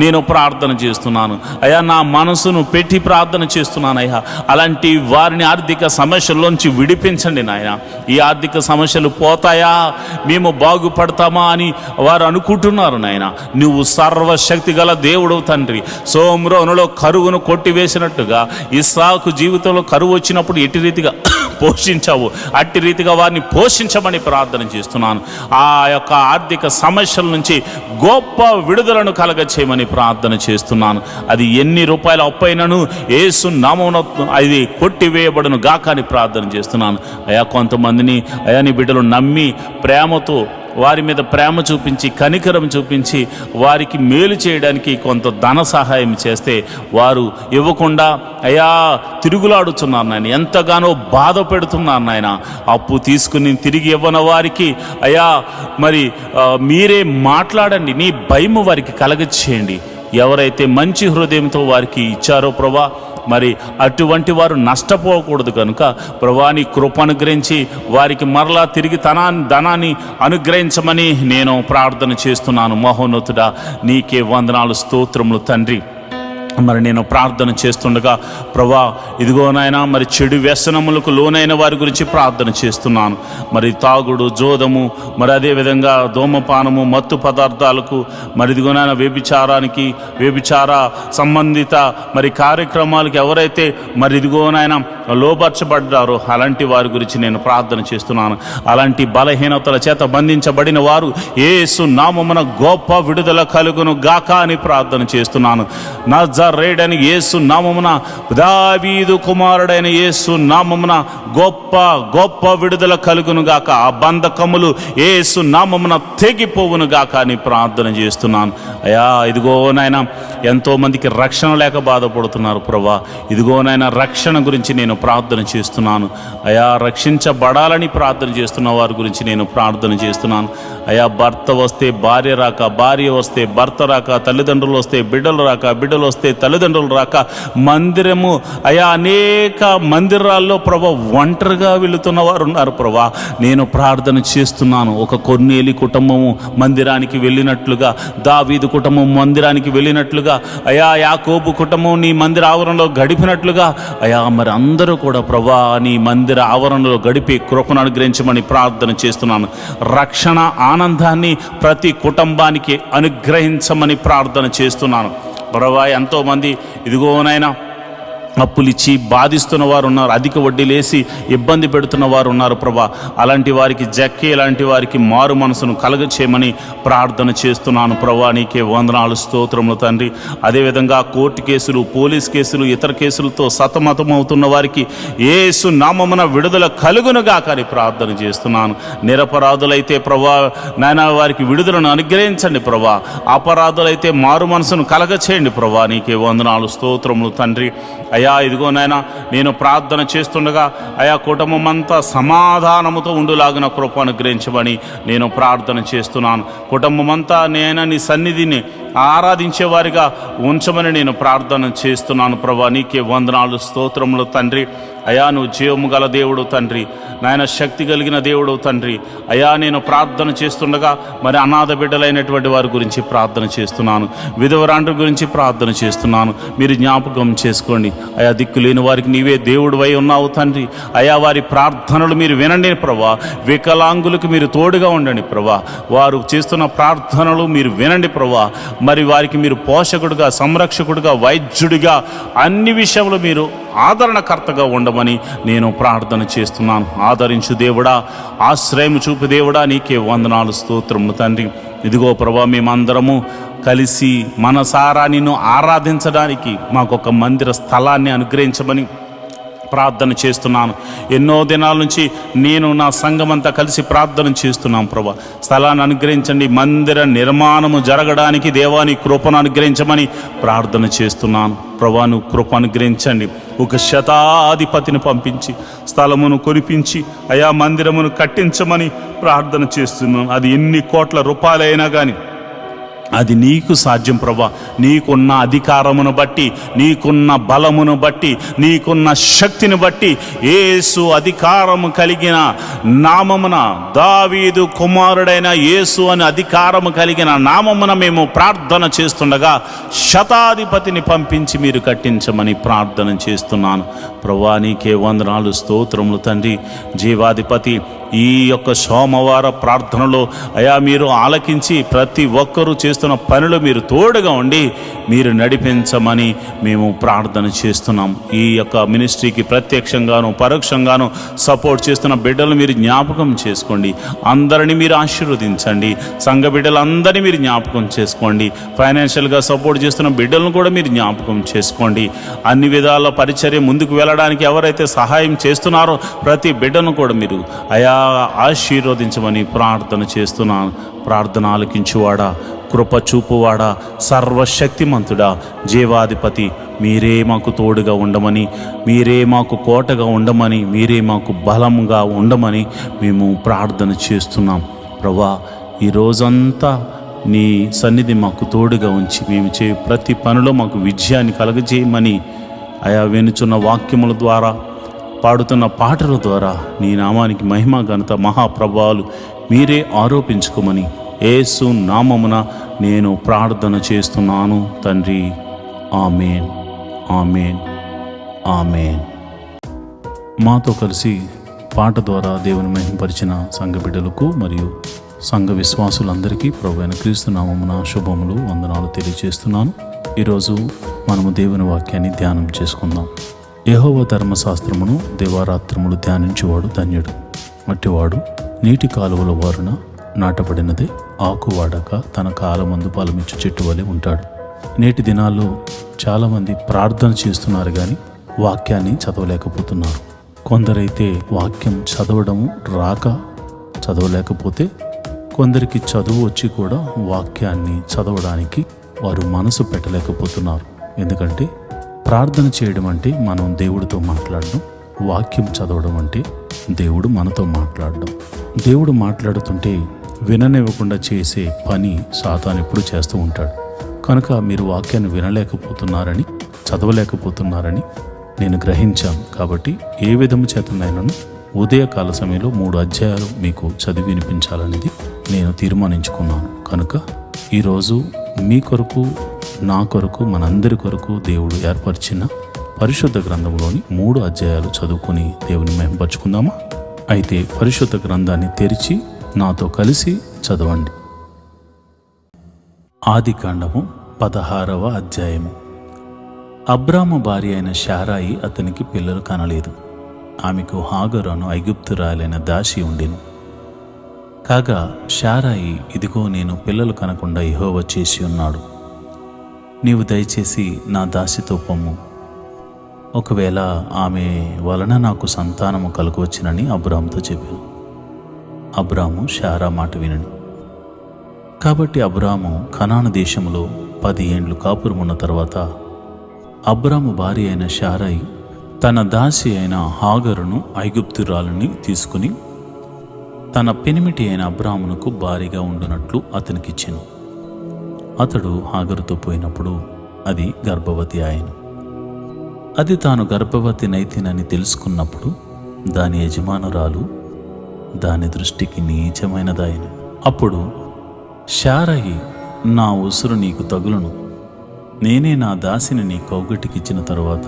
నేను ప్రార్థన చేస్తున్నాను అయా. నా మనసును పెట్టి ప్రార్థన చేస్తున్నాను అయ్యా. అలాంటి వారిని ఆర్థిక సమస్యల్లోంచి విడిపించండి నాయన. ఈ ఆర్థిక సమస్యలు పోతాయా, మేము బాగుపడతామా అని వారు అనుకుంటున్నారు నాయన. నువ్వు సర్వశక్తి గల దేవుడు తండ్రి. సోమ్రోనులో కరువును కొట్టివేసినట్టుగా ఇస్సాకు జీవితంలో కరువు వచ్చినప్పుడు ఎట్టి రీతిగా పోషించావు, అట్టి రీతిగా వారిని పోషించమని ప్రార్థన చేస్తున్నాను. ఆ యొక్క ఆర్థిక సమస్యల నుంచి గొప్ప విడుదలను కలగచేయమని ప్రార్థన చేస్తున్నాను. అది ఎన్ని రూపాయల అప్పైనను యేసు నామమున అది కొట్టివేయబడును గాక అని ప్రార్థన చేస్తున్నాను అయా. కొంతమందిని అయా నీ బిడ్డలు నమ్మి ప్రేమతో వారి మీద ప్రేమ చూపించి కనికరం చూపించి వారికి మేలు చేయడానికి కొంత ధన సహాయం చేస్తే వారు ఇవ్వకుండా అయా తిరుగులాడుతున్నారు నాయన. ఎంతగానో బాధ పెడుతున్నారు నాయన. అప్పు తీసుకుని తిరిగి ఇవ్వని వారికి అయా మరి మీరే మాట్లాడండి. నీ భయము వారికి కలగచేయండి. ఎవరైతే మంచి హృదయంతో వారికి ఇచ్చారో ప్రభా, మరి అటువంటి వారు నష్టపోకూడదు కనుక ప్రభా నీ కృప అనుగ్రహించి వారికి మరలా తిరిగి ధనాన్ని అనుగ్రహించమని నేను ప్రార్థన చేస్తున్నాను. మహోన్నతుడా నీకే వందనాలు, స్తోత్రములు తండ్రి. మరి నేను ప్రార్థన చేస్తుండగా ప్రభా ఇదిగోనైనా మరి చెడు వ్యసనములకు లోనైన వారి గురించి ప్రార్థన చేస్తున్నాను. మరి తాగుడు, జోదము, మరి అదేవిధంగా ధూమపానము, మత్తు పదార్థాలకు, మరి ఇదిగోనైనా వ్యభిచార సంబంధిత మరి కార్యక్రమాలకు ఎవరైతే మరి ఇదిగోనైనా లోబర్చబడ్డారో అలాంటి వారి గురించి నేను ప్రార్థన చేస్తున్నాను. అలాంటి బలహీనతల చేత బంధించబడిన వారు యేసు నామమున గొప్ప విడుదల కలుగును గాక అని ప్రార్థన చేస్తున్నాను. నజరేయుడైన యేసు నామమున, దావీదు కుమారుడైన యేసు నామమున గొప్ప గొప్ప విడుదల కలుగును గాక. ఆ బంధకములు యేసు నామమున తెగిపోవును గాక అని ప్రార్థన చేస్తున్నాను అయా. ఇదిగోనైనా ఎంతోమందికి రక్షణ లేక బాధపడుతున్నారు ప్రభా. ఇదిగోనైనా రక్షణ గురించి నేను ప్రార్థన చేస్తున్నాను అయా. రక్షించబడాలని ప్రార్థన చేస్తున్న వారి గురించి నేను ప్రార్థన చేస్తున్నాను అయా. భర్త వస్తే భార్య రాక, భార్య వస్తే భర్త రాక, తల్లిదండ్రులు వస్తే బిడ్డలు రాక, బిడ్డలు వస్తే తల్లిదండ్రులు రాక, మందిరము అయా అనేక మందిరాల్లో ప్రభా ఒంటరిగా వెళుతున్న వారు ఉన్నారు ప్రభా. నేను ప్రార్థన చేస్తున్నాను. ఒక కొర్నేలి కుటుంబము మందిరానికి వెళ్ళినట్లుగా, దావీదు కుటుంబం మందిరానికి వెళ్ళినట్లుగా అయా, యాకోబు కుటుంబం నీ మందిర ఆవరణలో గడిపినట్లుగా అయా, మరి అందరూ కూడా ప్రభా నీ మందిర ఆవరణలో గడిపి కృపను అనుగ్రహించమని ప్రార్థన చేస్తున్నాను. రక్షణ ఆనందాన్ని ప్రతి కుటుంబానికి అనుగ్రహించమని ప్రార్థన చేస్తున్నాను ప్రభా. ఎంతోమంది ఇదిగోనైనా అప్పులిచ్చి బాధిస్తున్న వారు ఉన్నారు, అధిక వడ్డీలేసి ఇబ్బంది పెడుతున్న వారు ఉన్నారు ప్రభా. అలాంటి వారికి జక్కే లాంటి వారికి మారు మనసును కలగచేయమని ప్రార్థన చేస్తున్నాను ప్రభా. నీకే వందనాలు, స్తోత్రములు తండ్రి. అదేవిధంగా కోర్టు కేసులు, పోలీస్ కేసులు, ఇతర కేసులతో సతమతమవుతున్న వారికి యేసు నామమున విడుదల కలుగునుగా కానీ ప్రార్థన చేస్తున్నాను. నిరపరాధులైతే ప్రభా నాయన వారికి విడుదలను అనుగ్రహించండి ప్రభా. అపరాధులైతే మారు మనసును కలగచేయండి ప్రభా. నీకే వందనాలు, స్తోత్రములు తండ్రి. అయా ఇదిగోనైనా నేను ప్రార్థన చేస్తుండగా అయా కుటుంబం అంతా సమాధానముతో ఉండులాగిన కృప అనుగ్రహించమని నేను ప్రార్థన చేస్తున్నాను. కుటుంబం అంతా నేను నీ సన్నిధిని ఆరాధించేవారిగా ఉంచమని నేను ప్రార్థన చేస్తున్నాను ప్రభా. నీకే వందనాలు, స్తోత్రములు తండ్రి. అయా నువ్వు జీవము గల దేవుడు తండ్రి, నాయన శక్తి కలిగిన దేవుడు తండ్రి. అయా నేను ప్రార్థన చేస్తుండగా మరి అనాథ బిడ్డలైనటువంటి వారి గురించి ప్రార్థన చేస్తున్నాను, విధవరాండ్ర గురించి ప్రార్థన చేస్తున్నాను. మీరు జ్ఞాపకం చేసుకోండి అయా. దిక్కు లేని వారికి నీవే దేవుడు అయి ఉన్నావు తండ్రి. అయా వారి ప్రార్థనలు మీరు వినండి ప్రభా. వికలాంగులకు మీరు తోడుగా ఉండండి ప్రభా. వారు చేస్తున్న ప్రార్థనలు మీరు వినండి ప్రభా. మరి వారికి మీరు పోషకుడుగా, సంరక్షకుడుగా, వైద్యుడిగా, అన్ని విషయంలో మీరు ఆదరణకర్తగా ఉండమని నేను ప్రార్థన చేస్తున్నాను. ఆదరించు దేవుడా, ఆశ్రయం చూపు దేవుడా, నీకే వందనాలు, స్తోత్రములు తండ్రి. ఇదిగో ప్రభా, మేమందరము కలిసి మనసారా నిన్ను ఆరాధించడానికి మాకొక మందిర స్థలాన్ని అనుగ్రహించమని ప్రార్థన చేస్తున్నాను. ఎన్నో దినాల నుంచి నేను నా సంఘమంతా కలిసి ప్రార్థన చేస్తున్నాం. ప్రభా, స్థలాన్ని అనుగ్రహించండి. మందిర నిర్మాణము జరగడానికి దేవాని కృపను అనుగ్రహించమని ప్రార్థన చేస్తున్నాను. ప్రభా, నువ్వు కృప అనుగ్రహించండి. ఒక శతాధిపతిని పంపించి స్థలమును కొనిపించి అయా మందిరమును కట్టించమని ప్రార్థన చేస్తున్నాను. అది ఎన్ని కోట్ల రూపాయలైనా కానీ అది నీకు సాధ్యం ప్రభా. నీకున్న అధికారమును బట్టి, నీకున్న బలమును బట్టి, నీకున్న శక్తిని బట్టి, యేసు అధికారము కలిగిన నామమున, దావీదు కుమారుడైన యేసు అని అధికారము కలిగిన నామమున మేము ప్రార్థన చేస్తుండగా శతాధిపతిని పంపించి మీరు కట్టించమని ప్రార్థన చేస్తున్నాను. ప్రభా, నీకే వందనాలు, స్తోత్రములు తండ్రి. జీవాధిపతి, ఈ యొక్క సోమవార ప్రార్థనలో అయా మీరు ఆలకించి ప్రతి ఒక్కరూ చేస్తున్న పనులు మీరు తోడుగా ఉండి మీరు నడిపించమని మేము ప్రార్థన చేస్తున్నాం. ఈ యొక్క మినిస్ట్రీకి ప్రత్యక్షంగాను పరోక్షంగాను సపోర్ట్ చేస్తున్న బిడ్డలు మీరు జ్ఞాపకం చేసుకోండి. అందరినీ మీరు ఆశీర్వదించండి. సంఘ బిడ్డలందరినీ మీరు జ్ఞాపకం చేసుకోండి. ఫైనాన్షియల్గా సపోర్ట్ చేస్తున్న బిడ్డలను కూడా మీరు జ్ఞాపకం చేసుకోండి. అన్ని విధాల పరిచర్య ముందుకు వెళ్ళడానికి ఎవరైతే సహాయం చేస్తున్నారో ప్రతి బిడ్డను కూడా మీరు అయా ఆశీర్వదించమని ప్రార్థన చేస్తున్నాను. ప్రార్థన ఆలకించువాడా, కృప చూపువాడా, సర్వశక్తిమంతుడా, జీవాధిపతి, మీరే మాకు తోడుగా ఉండమని, మీరే మాకు కోటగా ఉండమని, మీరే మాకు బలంగా ఉండమని మేము ప్రార్థన చేస్తున్నాం. ప్రభా, ఈ రోజంతా నీ సన్నిధి మాకు తోడుగా ఉంచి మేము ప్రతి పనిలో మాకు విజయాన్ని కలగజేయమని అయా వినుచున్న వాక్యముల ద్వారా, పాడుతున్న పాటల ద్వారా నీ నామానికి మహిమ ఘనత మహాప్రభావాలు మీరే ఆరోపించుకోమని యేసు నామమున నేను ప్రార్థన చేస్తున్నాను తండ్రి. ఆమేన్, ఆమేన్, ఆమేన్. మాతో కలిసి పాట ద్వారా దేవుని మహిమపరిచిన సంఘ బిడ్డలకు మరియు సంఘ విశ్వాసులందరికీ ప్రభువైన క్రీస్తు నామమున శుభములు, వందనాలు తెలియజేస్తున్నాను. ఈరోజు మనము దేవుని వాక్యాన్ని ధ్యానం చేసుకుందాం. యెహోవా ధర్మశాస్త్రమును దివారాత్రములు ధ్యానించేవాడు ధన్యుడు. మట్టివాడు నీటి కాలువల వారున నాటబడినదే, ఆకువాడక తన కాలమందు ఫలమిచ్చు చెట్టు వలె ఉంటాడు. నేటి దినాల్లో చాలామంది ప్రార్థన చేస్తున్నారు కానీ వాక్యాన్ని చదవలేకపోతున్నారు. కొందరైతే వాక్యం చదవడము రాక చదవలేకపోతే, కొందరికి చదువు వచ్చి కూడా వాక్యాన్ని చదవడానికి వారు మనసు పెట్టలేకపోతున్నారు. ఎందుకంటే ప్రార్థన చేయడం అంటే మనం దేవుడితో మాట్లాడడం, వాక్యం చదవడం అంటే దేవుడు మనతో మాట్లాడడం. దేవుడు మాట్లాడుతుంటే విననివ్వకుండా చేసే పని సాతాను ఎప్పుడు చేస్తూ ఉంటాడు. కనుక మీరు వాక్యాన్ని వినలేకపోతున్నారని, చదవలేకపోతున్నారని నేను గ్రహించాను. కాబట్టి ఏ విధము చేతనైనాను ఉదయకాల సమయంలో 3 అధ్యాయాలు మీకు చదివి వినిపించాలనేది నేను తీర్మానించుకున్నాను. కనుక ఈరోజు మీ కొరకు, నా కొరకు, మనందరి కొరకు దేవుడు ఏర్పరిచిన పరిశుద్ధ గ్రంథంలోని 3 అధ్యాయాలు చదువుకొని దేవుని మహిమపరుచుకుందామా? అయితే పరిశుద్ధ గ్రంథాన్ని తెరిచి నాతో కలిసి చదవండి. ఆదికాండము 16వ అధ్యాయము. అబ్రాము భార్య అయిన శారాయి అతనికి పిల్లలు కనలేదు. ఆమెకు హాగరు అను ఐగుప్తురాలైన దాసి ఉండెను. కాగా శారాయి, ఇదిగో నేను పిల్లలు కనకుండా యెహోవా చేసి ఉన్నాడు. నీవు దయచేసి నా దాసితో పొమ్ము, ఒకవేళ ఆమె వలన నాకు సంతానము కలుగవచ్చునని అబ్రాముతో చెప్పాను. అబ్రాము శారా మాట వినను. కాబట్టి అబ్రాము కనాను దేశంలో 10 ఏండ్లు కాపురమున్న తర్వాత అబ్రాము భార్య అయిన శారాయి తన దాసి అయిన హాగరును ఐగుప్తురాలని తీసుకుని తన పెనిమిటి అయిన అబ్రామునకు భారీగా ఉండునట్లు అతనికిచ్చెను. అతడు హాగరుతో పోయినప్పుడు అది గర్భవతి ఆయను. అది తాను గర్భవతి నైతినని తెలుసుకున్నప్పుడు దాని యజమానురాలు దాని దృష్టికి నీచమైనదాయను. అప్పుడు శారయి, నా ఉసురు నీకు తగులును, నేనే నా దాసిని నీ కౌగటికిచ్చిన తరువాత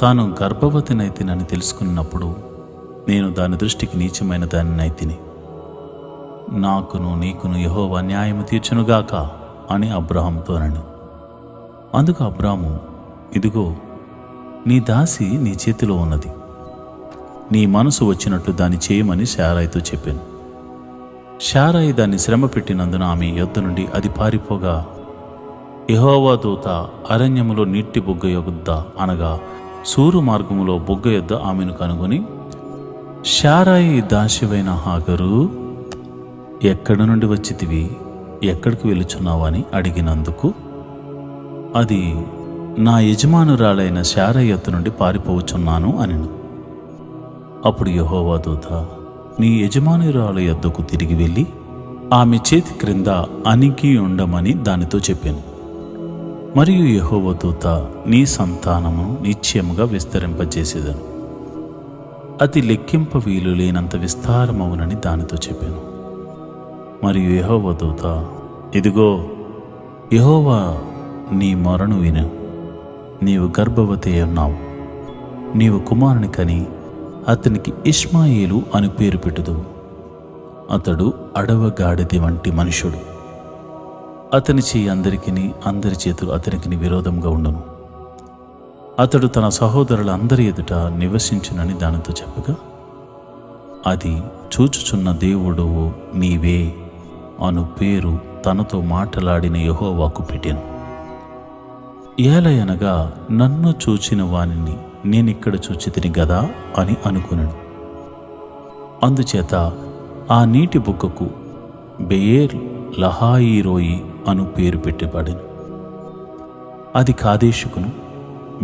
తాను గర్భవతి నైతినని తెలుసుకున్నప్పుడు నేను దాని దృష్టికి నీచమైన దాని నైతిని. నాకును నీకును యెహోవా న్యాయము తీర్చునుగాక అని అబ్రాహాముతో అనెను. అందుకు అబ్రాము, ఇదిగో నీ దాసి నీ చేతిలో ఉన్నది, నీ మనసు వచ్చినట్లు దాన్ని చేయమని శారాయితో చెప్పాను. శారాయి దాన్ని శ్రమ పెట్టినందున ఆమె యొద్ద నుండి అది పారిపోగా, యెహోవా దూత అరణ్యములో నీటి బుగ్గ యొద్ద అనగా సూరు మార్గములో బుగ్గ యొద్ద ఆమెను కనుగొని, శారాయి దాసివైన హాగరు, ఎక్కడి నుండి వచ్చితివి, ఎక్కడికి వెళుచున్నావు అని అడిగినందుకు, అది నా యజమానురాలైన శారాయి యొద్ద నుండి పారిపోవచ్చున్నాను అనెను. అప్పుడు యెహోవా దూత, నీ యజమానురాలు యొద్దకు తిరిగి వెళ్ళి ఆమె చేతి క్రింద అణిగి ఉండమని దానితో చెప్పాను. మరియు యెహోవా దూత, నీ సంతానమును నిశ్చయముగా విస్తరింపజేసేదను, అది లెక్కింప వీలు లేనంత విస్తారమవునని దానితో చెప్పాను. మరియు యెహోవా దూత, ఇదిగో యెహోవా నీ మొరను విను, నీవు గర్భవతి ఉన్నావు, నీవు కుమారుని కని అతనికి ఇష్మాయేలు అని పేరు పెట్టుదువు. అతడు అడవగాడిది వంటి మనుషుడు, అతని చేయి అందరి చేతులు అతనికి విరోధంగా ఉండును. అతడు తన సహోదరులందరి ఎదుట నివసించునని దానితో చెప్పగా, అది చూచుచున్న దేవుడవు నీవే అను పేరు తనతో మాటలాడిన యెహోవాకు పెట్టెను. ఏలయనగా నన్ను చూచిన వానిని నేనిక్కడ చూచితిని గదా అని అనుకున్నాను. అందుచేత ఆ నీటి బుగ్గకు బెయేర్ లహాయిరోయి అను పేరు పెట్టబడెను. అది కాదేశుకును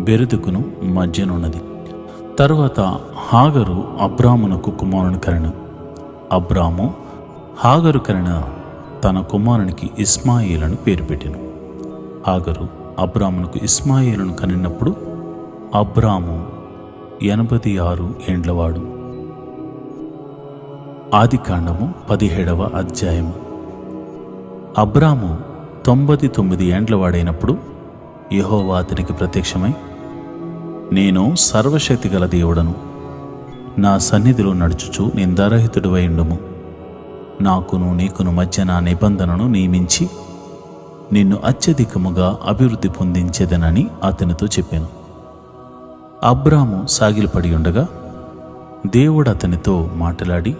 బెరుదుకును మధ్యనున్నది. తరువాత హాగరు అబ్రామునకు కుమారుని కనెను. అబ్రాము హాగరు కనిన తన కుమారునికి ఇస్మాయిలను పేరు పెట్టెను. హాగరు అబ్రామునకు ఇస్మాయిలను కనినప్పుడు అబ్రాము 86 ఏండ్లవాడు. ఆదికాండము 17వ అధ్యాయము. అబ్రాము 99 ఏండ్లవాడైనప్పుడు యెహోవా అతనికి ప్రత్యక్షమై, నేను సర్వశక్తి గల దేవుడను, నా సన్నిధిలో నడుచుచు నిందారహితుడివై ఉండుము, నాకును నీకును మధ్య నా నిబంధనను నియమించి నిన్ను అత్యధికముగా అభివృద్ధి పొందించేదనని అతనితో చెప్పాను. అబ్రాము సాగిలపడి ఉండగా దేవుడు అతనితో మాట్లాడి,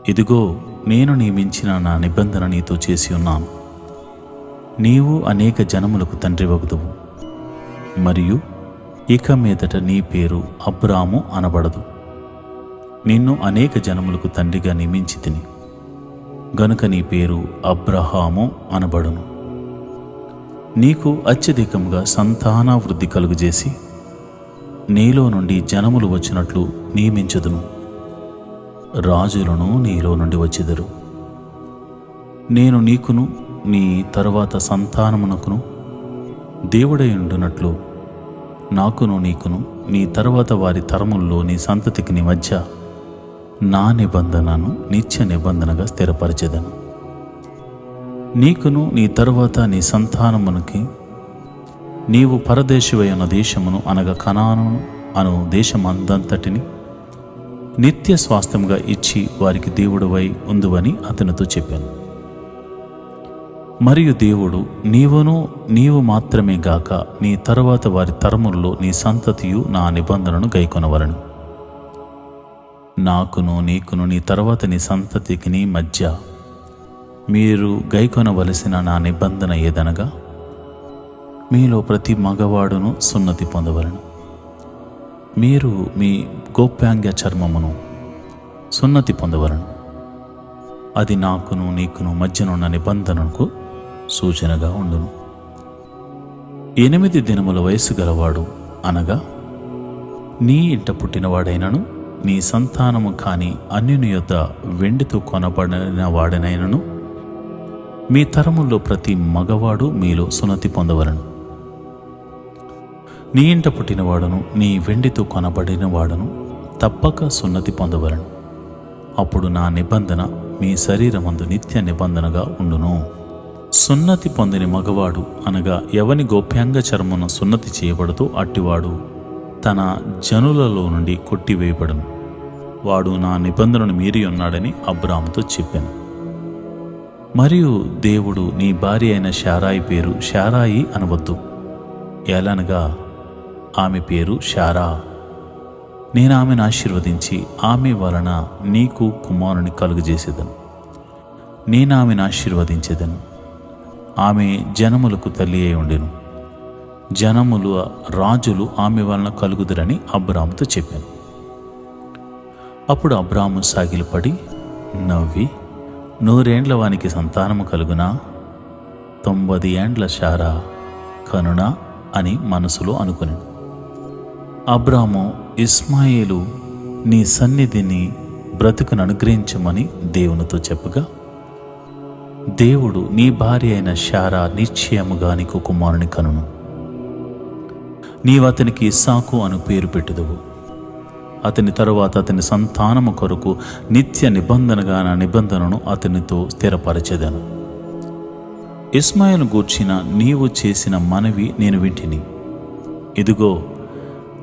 ఇదిగో నేను నియమించిన నా నిబంధన నీతో చేసి ఉన్నాను, నీవు అనేక జనములకు తండ్రివగుదువు, మరియు ఇక మీదట నీ పేరు అబ్రాము అనబడదు, నిన్ను అనేక జనములకు తండ్రిగా నియమించి తిని, గనుక నీ పేరు అబ్రహాము అనబడును. నీకు అత్యధికంగా సంతానావృద్ధి కలుగజేసి నీలో నుండి జనములు వచ్చినట్లు నియమించుదును, రాజులను నీలో నుండి వచ్చెదరు. నేను నీకును నీ తరువాత సంతానమునకును దేవుడై ఉండునట్లు నాకును నీకును నీ తరువాత వారి తరముల్లో నీ సంతతికి నీ మధ్య నా నిబంధనను నిత్య నిబంధనగా స్థిరపరచెదను. నీకును నీ తరువాత నీ సంతానమునికి నీవు పరదేశివై ఉన్న దేశమును అనగా కనాను అను దేశమందంతటిని నిత్య స్వాస్థ్యముగా ఇచ్చి వారికి దేవుడవై ఉందువని అతనితో చెప్పాను. మరియు దేవుడు, నీవు మాత్రమే గాక నీ తరువాత వారి తరముల్లో నీ సంతతియు నా నిబంధనను గైకొనవలను. నాకును నీకును నీ తరువాత నీ సంతతికి నీ మధ్య మీరు గైకొనవలసిన నా నిబంధన ఏదనగా, మీలో ప్రతి మగవాడును సున్నతి పొందవలను. మీరు మీ గోప్యాంగ చర్మమును సున్నతి పొందవలను. అది నాకును నీకును మధ్యనున్న నిబంధనకు సూచనగా ఉండును. 8 దినముల వయసు గలవాడు అనగా నీ ఇంట పుట్టినవాడైనను నీ సంతానము కాని అన్యుని యొద్ద వెండితో కొనబడిన వాడనైనను మీ తరముల్లో ప్రతి మగవాడు మీలో సున్నతి పొందవలను. నీ ఇంట పుట్టినవాడును నీ వెండితో కొనబడిన వాడును తప్పక సున్నతి పొందవలను. అప్పుడు నా నిబంధన మీ శరీరమందు నిత్య నిబంధనగా ఉండును. సున్నతి పొందిన మగవాడు అనగా ఎవని గోప్యాంగ చర్మను సున్నతి చేయబడుతూ అట్టివాడు తన జనులలో నుండి కొట్టివేయబడును. వాడు నా నిబంధనను మీరి ఉన్నాడని అబ్రాముతో చెప్పాను. మరియు దేవుడు నీ భార్య అయిన శారాయి పేరు శారాయి అనవద్దు, ఎలానగా ఆమె పేరు శారా. నేను ఆమెను ఆశీర్వదించి ఆమె వలన నీకు కుమారుని కలుగజేసేదను. నేను ఆమెను ఆశీర్వదించేదను, ఆమె జనములకు తల్లి అయి ఉండెను. జనములు రాజులు ఆమె వలన కలుగుదురని అబ్రాముతో చెప్పాను. అప్పుడు అబ్రాము సాగిలపడి నవ్వి, 100 ఏండ్ల వానికి సంతానము కలుగునా, 90 ఏండ్ల శారా కనునా అని మనసులో అనుకుని, అబ్రాము ఇస్మాయేలు నీ సన్నిధిని బ్రతుకును అనుగ్రహించమని దేవునితో చెప్పగా, దేవుడు నీ భార్య అయిన శారా నిశ్చయముగా నీకు కుమారుని కనును, నీవు అతనికి ఇస్సాకు అను పేరు పెట్టుదువు. అతని తరువాత అతని సంతానము కొరకు నిత్య నిబంధనగా నా నిబంధనను అతనితో స్థిరపరచెదను. ఇస్మాయిలు గూర్చిన నీవు చేసిన మనవి నేను వింటిని. ఇదిగో,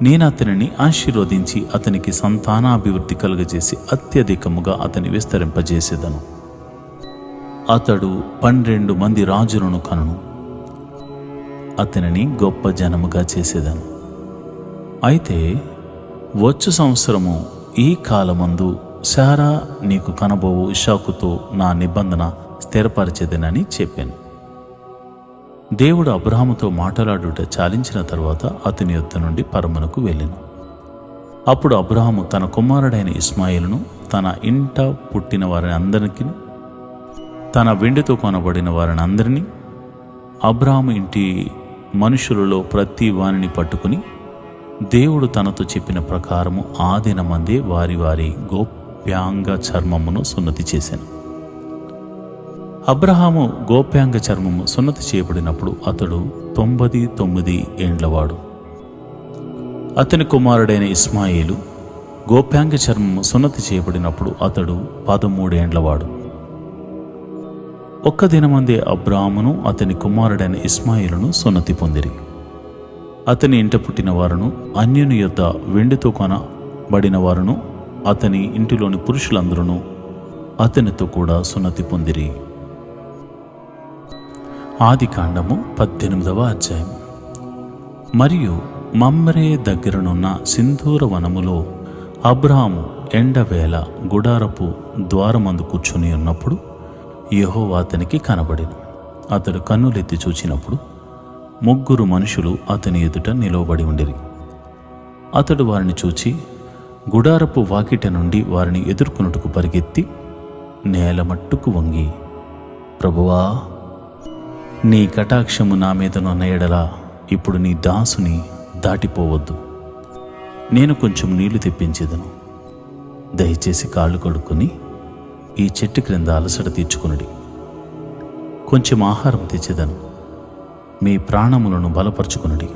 నేను అతనిని ఆశీర్వదించి అతనికి సంతానాభివృద్ధి కలుగజేసి అత్యధికముగా అతని విస్తరింపజేసేదను. అతడు 12 మంది రాజులను కనును, అతనిని గొప్ప జనముగా చేసేదను. అయితే వచ్చు సంవత్సరము ఈ కాలమందు శారా నీకు కనబోవు ఇషాకుతో నా నిబంధన స్థిరపరచేదనని చెప్పాను. దేవుడు అబ్రాహాముతో మాట్లాడుట చాలించిన తరువాత అతని యొద్ద నుండి పరమునకు వెళ్ళెను. అప్పుడు అబ్రాహాము తన కుమారుడైన ఇస్మాయిలును, తన ఇంట పుట్టిన వారిని అందరికీ, తన వెండితో కొనబడిన వారిని అందరినీ, అబ్రాహాము ఇంటి మనుషులలో ప్రతి వానిని పట్టుకుని దేవుడు తనతో చెప్పిన ప్రకారము ఆ దినమందే వారి వారి గోప్యాంగ చర్మమును సున్నతి చేశాను. అబ్రహాము గోప్యాంగ చర్మము సున్నతి చేయబడినప్పుడు అతడు 99 ఏండ్లవాడు. అతని కుమారుడైన ఇస్మాయిలు గోప్యాంగ చర్మము సున్నతి చేయబడినప్పుడు అతడు 13 ఏండ్లవాడు. ఒక్క దినమందే అబ్రాహామును అతని కుమారుడైన ఇస్మాయిలును సున్నతి పొందిరి. అతని ఇంట పుట్టిన వారును, అన్యుని యొద్ద వెండితో కొనబడిన వారును, అతని ఇంటిలోని పురుషులందరూ అతనితో కూడా సున్నతి పొందిరి. ఆదికాండము 18వ అధ్యాయం. మరియు మమ్రే దగ్గరనున్న సింధూర వనములో అబ్రాహాము ఎండవేళ గుడారపు ద్వారమందు కూర్చుని ఉన్నప్పుడు యెహోవా అతనికి కనబడెను. అతడు కన్నులెత్తి చూచినప్పుడు 3 మనుషులు అతని ఎదుట నిలవబడి ఉండిరి. అతడు వారిని చూచి గుడారపు వాకిట నుండి వారిని ఎదుర్కొనుటకు పరిగెత్తి నేల మట్టుకు వంగి, ప్రభువా, నీ కటాక్షము నా మీదనున్న ఎడల ఇప్పుడు నీ దాసుని దాటిపోవద్దు. నేను కొంచెం నీళ్లు తెప్పించేదను. దయచేసి కాళ్ళు కడుక్కొని ఈ చెట్టు క్రింద అలసట తీర్చుకునుడి. కొంచెం ఆహారం తెచ్చేదను. మీ ప్రాణములను బలపరచుకునుడి.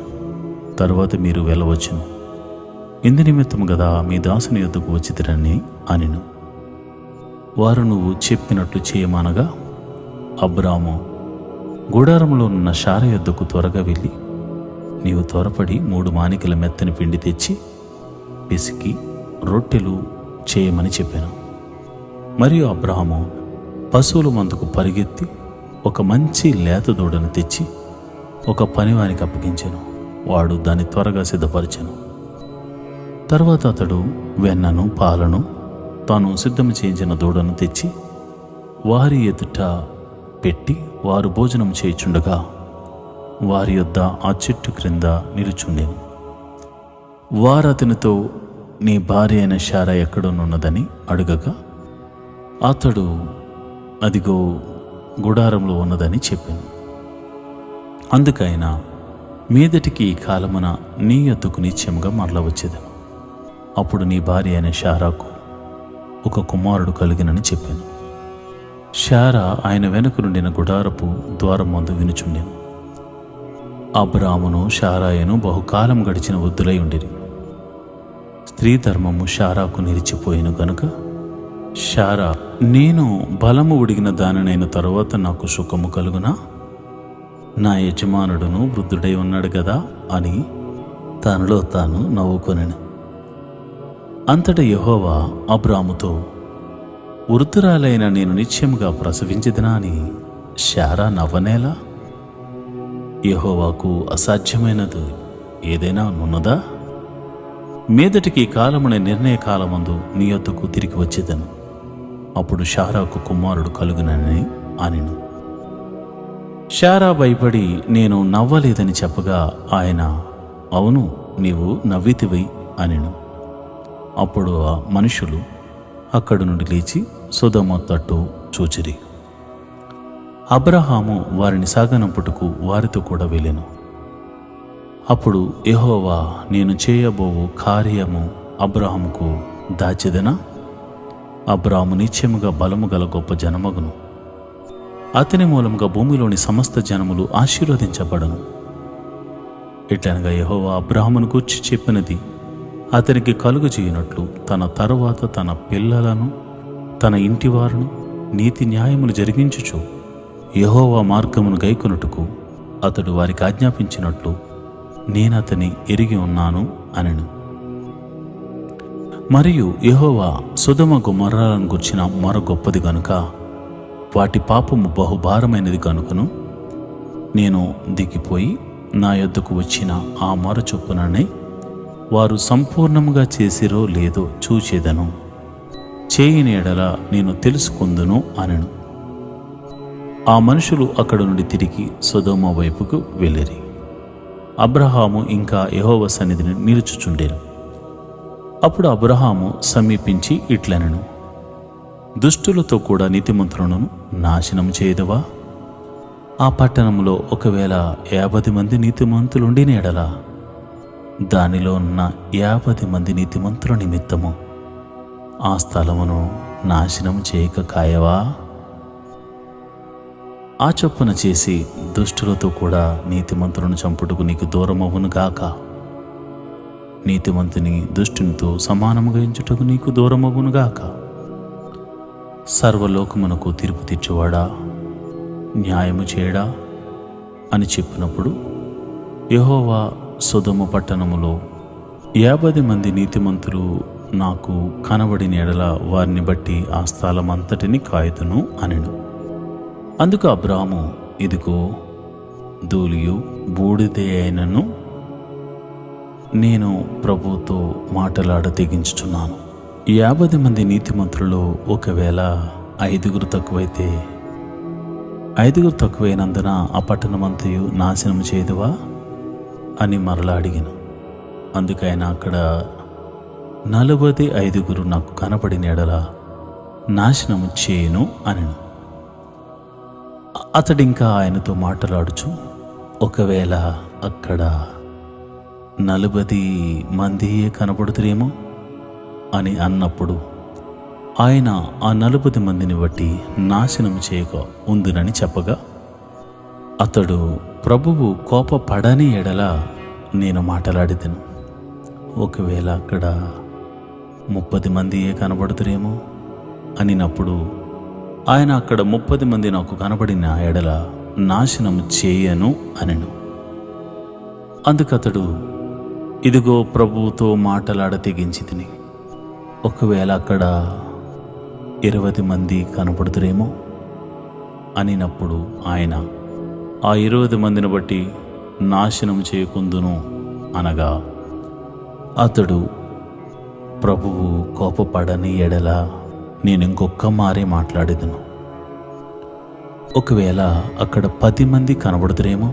తరువాత మీరు వెళ్ళవచ్చును. ఇందు నిమిత్తము గదా మీ దాసుని యొద్దకు వచ్చితిరని అనెను. వారు నువ్వు చెప్పినట్లు చేయమనగా అబ్రాము గుడారంలో ఉన్న శారా యొద్దకు త్వరగా వెళ్ళి, నీవు త్వరపడి 3 మానికల మెత్తని పిండి తెచ్చి పిసికి రొట్టెలు చేయమని చెప్పాను. మరియు అబ్రాహాము పశువుల మందుకు పరిగెత్తి ఒక మంచి లేత దూడను తెచ్చి ఒక పనివానికి అప్పగించాను. వాడు దాన్ని త్వరగా సిద్ధపరిచాను. తర్వాత అతడు వెన్నను పాలను తాను సిద్ధం చేయించిన దూడను తెచ్చి వారి ఎదుట పెట్టి వారు భోజనం చేయుచుండగా వారి యొద్ద ఆ చెట్టు క్రింద నిలుచుండెను. వారు అతనితో, నీ భార్య అయిన శారా ఎక్కడనున్నదని అడుగగా అతడు, అదిగో గుడారంలో ఉన్నదని చెప్పాను. అందుకైనా మీదటికి ఈ కాలమున నీ యొద్దకు నిత్యముగా మరల వచ్చేదను. అప్పుడు నీ భార్య అయిన శారాకు ఒక కుమారుడు కలిగినని చెప్పాను. శారా ఆయన వెనుక నుండిన గుడారపు ద్వారం ముందు వినుచుండెను. అబ్రామును శారాయను బహుకాలం గడిచిన వృద్ధులై ఉండిరి. స్త్రీ ధర్మము శారాకు నిలిచిపోయిన గనుక శారా, నేను బలము ఉడిగిన దానినైన తరువాత నాకు సుఖము కలుగునా? నా యజమానుడును వృద్ధుడై ఉన్నాడు కదా అని తనలో తాను నవ్వుకొనెను. అంతటా యెహోవా అబ్రాముతో, వృద్ధురాలైన నేను నిశ్చయముగా ప్రసవించదనా అని శారా నవ్వనేలా? యెహోవాకు అసాధ్యమైనది ఏదైనా ఉన్నదా? మీదటికి కాలమున నిర్ణయ కాలమందు నీ యొద్దకు తిరిగి వచ్చేదను. అప్పుడు శారాకు కుమారుడు కలుగునని అనెను. శారా భయపడి నేను నవ్వలేదని చెప్పగా ఆయన, అవును, నీవు నవ్వితివి అనెను. అప్పుడు ఆ మనుషులు అక్కడి నుండి లేచి సొదొమ తట్టు చూచిరి. అబ్రహాము వారిని సాగనంపుటకు వారితో కూడా వెళ్ళెను. అప్పుడు యెహోవా, నేను చేయబోవు కార్యము అబ్రహాముకు దాచెదనా? అబ్రాహాము నిశ్చయముగా బలము గల గొప్ప జనమగును. అతని మూలముగా భూమిలోని సమస్త జనములు ఆశీర్వదించబడను. ఇట్లనగా యెహోవా అబ్రాహామును గూర్చి చెప్పినది అతనికి కలుగజేయనట్లు తన తరువాత తన పిల్లలను తన ఇంటివారును నీతి న్యాయములు జరిగించుచు యెహోవా మార్గమును గైకొనుటకు అతడు వారికి ఆజ్ఞాపించినట్లు నేనతని ఎరిగి ఉన్నాను అనెను. మరియు యెహోవా సొదొమ గొమొర్రాలను గూర్చిన మొర గొప్పది గనుక వాటి పాపము బహుభారమైనది కనుకను నేను దిగిపోయి నా యొద్దకు వచ్చిన ఆ మొర చొప్పుననే వారు సంపూర్ణముగా చేసిరో లేదో చూచేదను. చేయని ఎడల నేను తెలుసుకుందును అనెను. ఆ మనుషులు అక్కడ నుండి తిరిగి సొదొమ వైపుకు వెళ్ళిరి. అబ్రహాము ఇంకా యెహోవా సన్నిధిని నిలుచుచుండెను. అప్పుడు అబ్రహాము సమీపించి ఇట్లనెను, దుష్టులతో కూడా నీతిమంతులను నాశనం చేయదవా? ఆ పట్టణంలో ఒకవేళ 50 మంది నీతిమంతులుండిన ఎడల దానిలో ఉన్న 50 మంది నీతిమంతుల నిమిత్తము ఆ స్థలమును నాశనం చేయక కాయవా? ఆ చొప్పున చేసి దుష్టులతో కూడా నీతిమంతులను చంపుటకు నీకు దూరమవును గాక. నీతిమంతుని దుష్టునితో సమానముగా ఎంచుటకు నీకు దూరమవును గాక. సర్వలోకమునకు తీర్పు తీర్చువాడా, న్యాయము చేయడా అని చెప్పినప్పుడు యెహోవా సొదొమ పట్టణములో 50 మంది నీతిమంతులు నాకు కనబడిన ఎడల వారిని బట్టి ఆ స్థలమంతటిని కాయుదును అనెను. అందుకు అబ్రాహాము, ఇదిగో ధూళియు బూడిదే అయినను నేను ప్రభువుతో మాటలాడ తెగించుచున్నాను. 50 మంది నీతిమంతులలో ఒకవేళ 5 తక్కువైతే 5 తక్కువైనందున ఆ పట్టణమంతయు నాశనం చేయదువా అని మరలా అడిగాను. అందుకైన అక్కడ 45 నాకు కనపడిన ఎడల నాశనము చేయను అనెను. అతడింకా ఆయనతో మాట్లాడుచు, ఒకవేళ అక్కడ 40 మందియే కనబడుతురేమో అని అన్నప్పుడు ఆయన ఆ 40 మందిని బట్టి నాశనం చేయక ఉందునని చెప్పగా, అతడు ప్రభువు కోపపడని ఎడల నేను మాట్లాడిదను. ఒకవేళ అక్కడ 30 మందియే కనబడుతురేమో అనినప్పుడు ఆయన అక్కడ 30 మంది నాకు కనబడిన ఎడల నాశనం చేయను అనెను. అందుకతడు, ఇదిగో ప్రభువుతో మాటలాడ తెగించితిని. ఒకవేళ అక్కడ 20 మంది కనపడుతురేమో అనినప్పుడు ఆయన ఆ 20 మందిని బట్టి నాశనం చేయకుందును అనగా, అతడు ప్రభువు కోపపడని ఎడల నేను ఇంకొక్క మారే మాట్లాడేదను. ఒకవేళ అక్కడ 10 మంది కనబడుతురేమో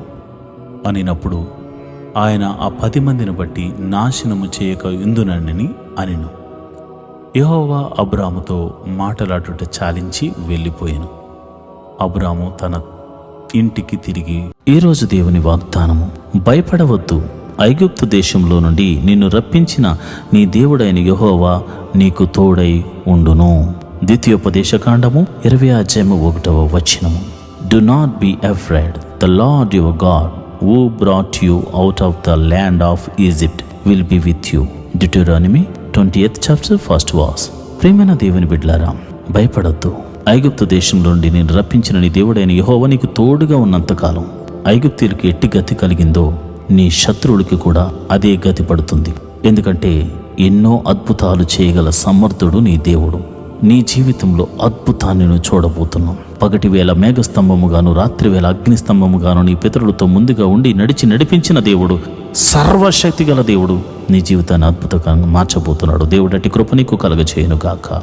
అనినప్పుడు ఆయన ఆ 10 మందిని బట్టి నాశనము చేయక ఇందునని అనెను. యెహోవా అబ్రాముతో మాటలాడుట చాలించి వెళ్ళిపోయాను. అబ్రాము తన ఇంటికి తిరిగి, ఈరోజు దేవుని వాగ్దానము, భయపడవద్దు, ఐగుప్తు దేశంలో నుండి నిన్ను రప్పించిన నీ దేవుడైన యెహోవా నీకు తోడై ఉండును. ద్వితీయోపదేశకాండము 20:1. Do not be afraid. The Lord your God, who brought you out of the land of Egypt, will be with you. Deuteronomy 20th chapter 1st verse. ప్రియమైన దేవుని బిడ్డలారా, భయపడొద్దు. ఐగుప్తు దేశంలో నుండి నేను రప్పించిన నీ దేవుడైన యెహోవా నీకు తోడుగా ఉన్నంతకాలం ఐగుప్తీయులకి ఎట్టి గతి కలిగిందో నీ శత్రువులకి కూడా అదే గతి పడుతుంది. ఎందుకంటే ఎన్నో అద్భుతాలు చేయగల సమర్థుడు నీ దేవుడు. నీ జీవితంలో అద్భుతాన్ని నువ్వు చూడబోతున్నావు. పగటి వేళ మేఘస్తంభముగాను, రాత్రివేళ అగ్నిస్తంభముగాను నీ పితరులతో ముందుగా ఉండి నడిపించిన దేవుడు, సర్వశక్తి గల దేవుడు నీ జీవితాన్ని అద్భుతంగా మార్చబోతున్నాడు. దేవుడు అట్టి కృప నీకు కలుగచేయును గాక.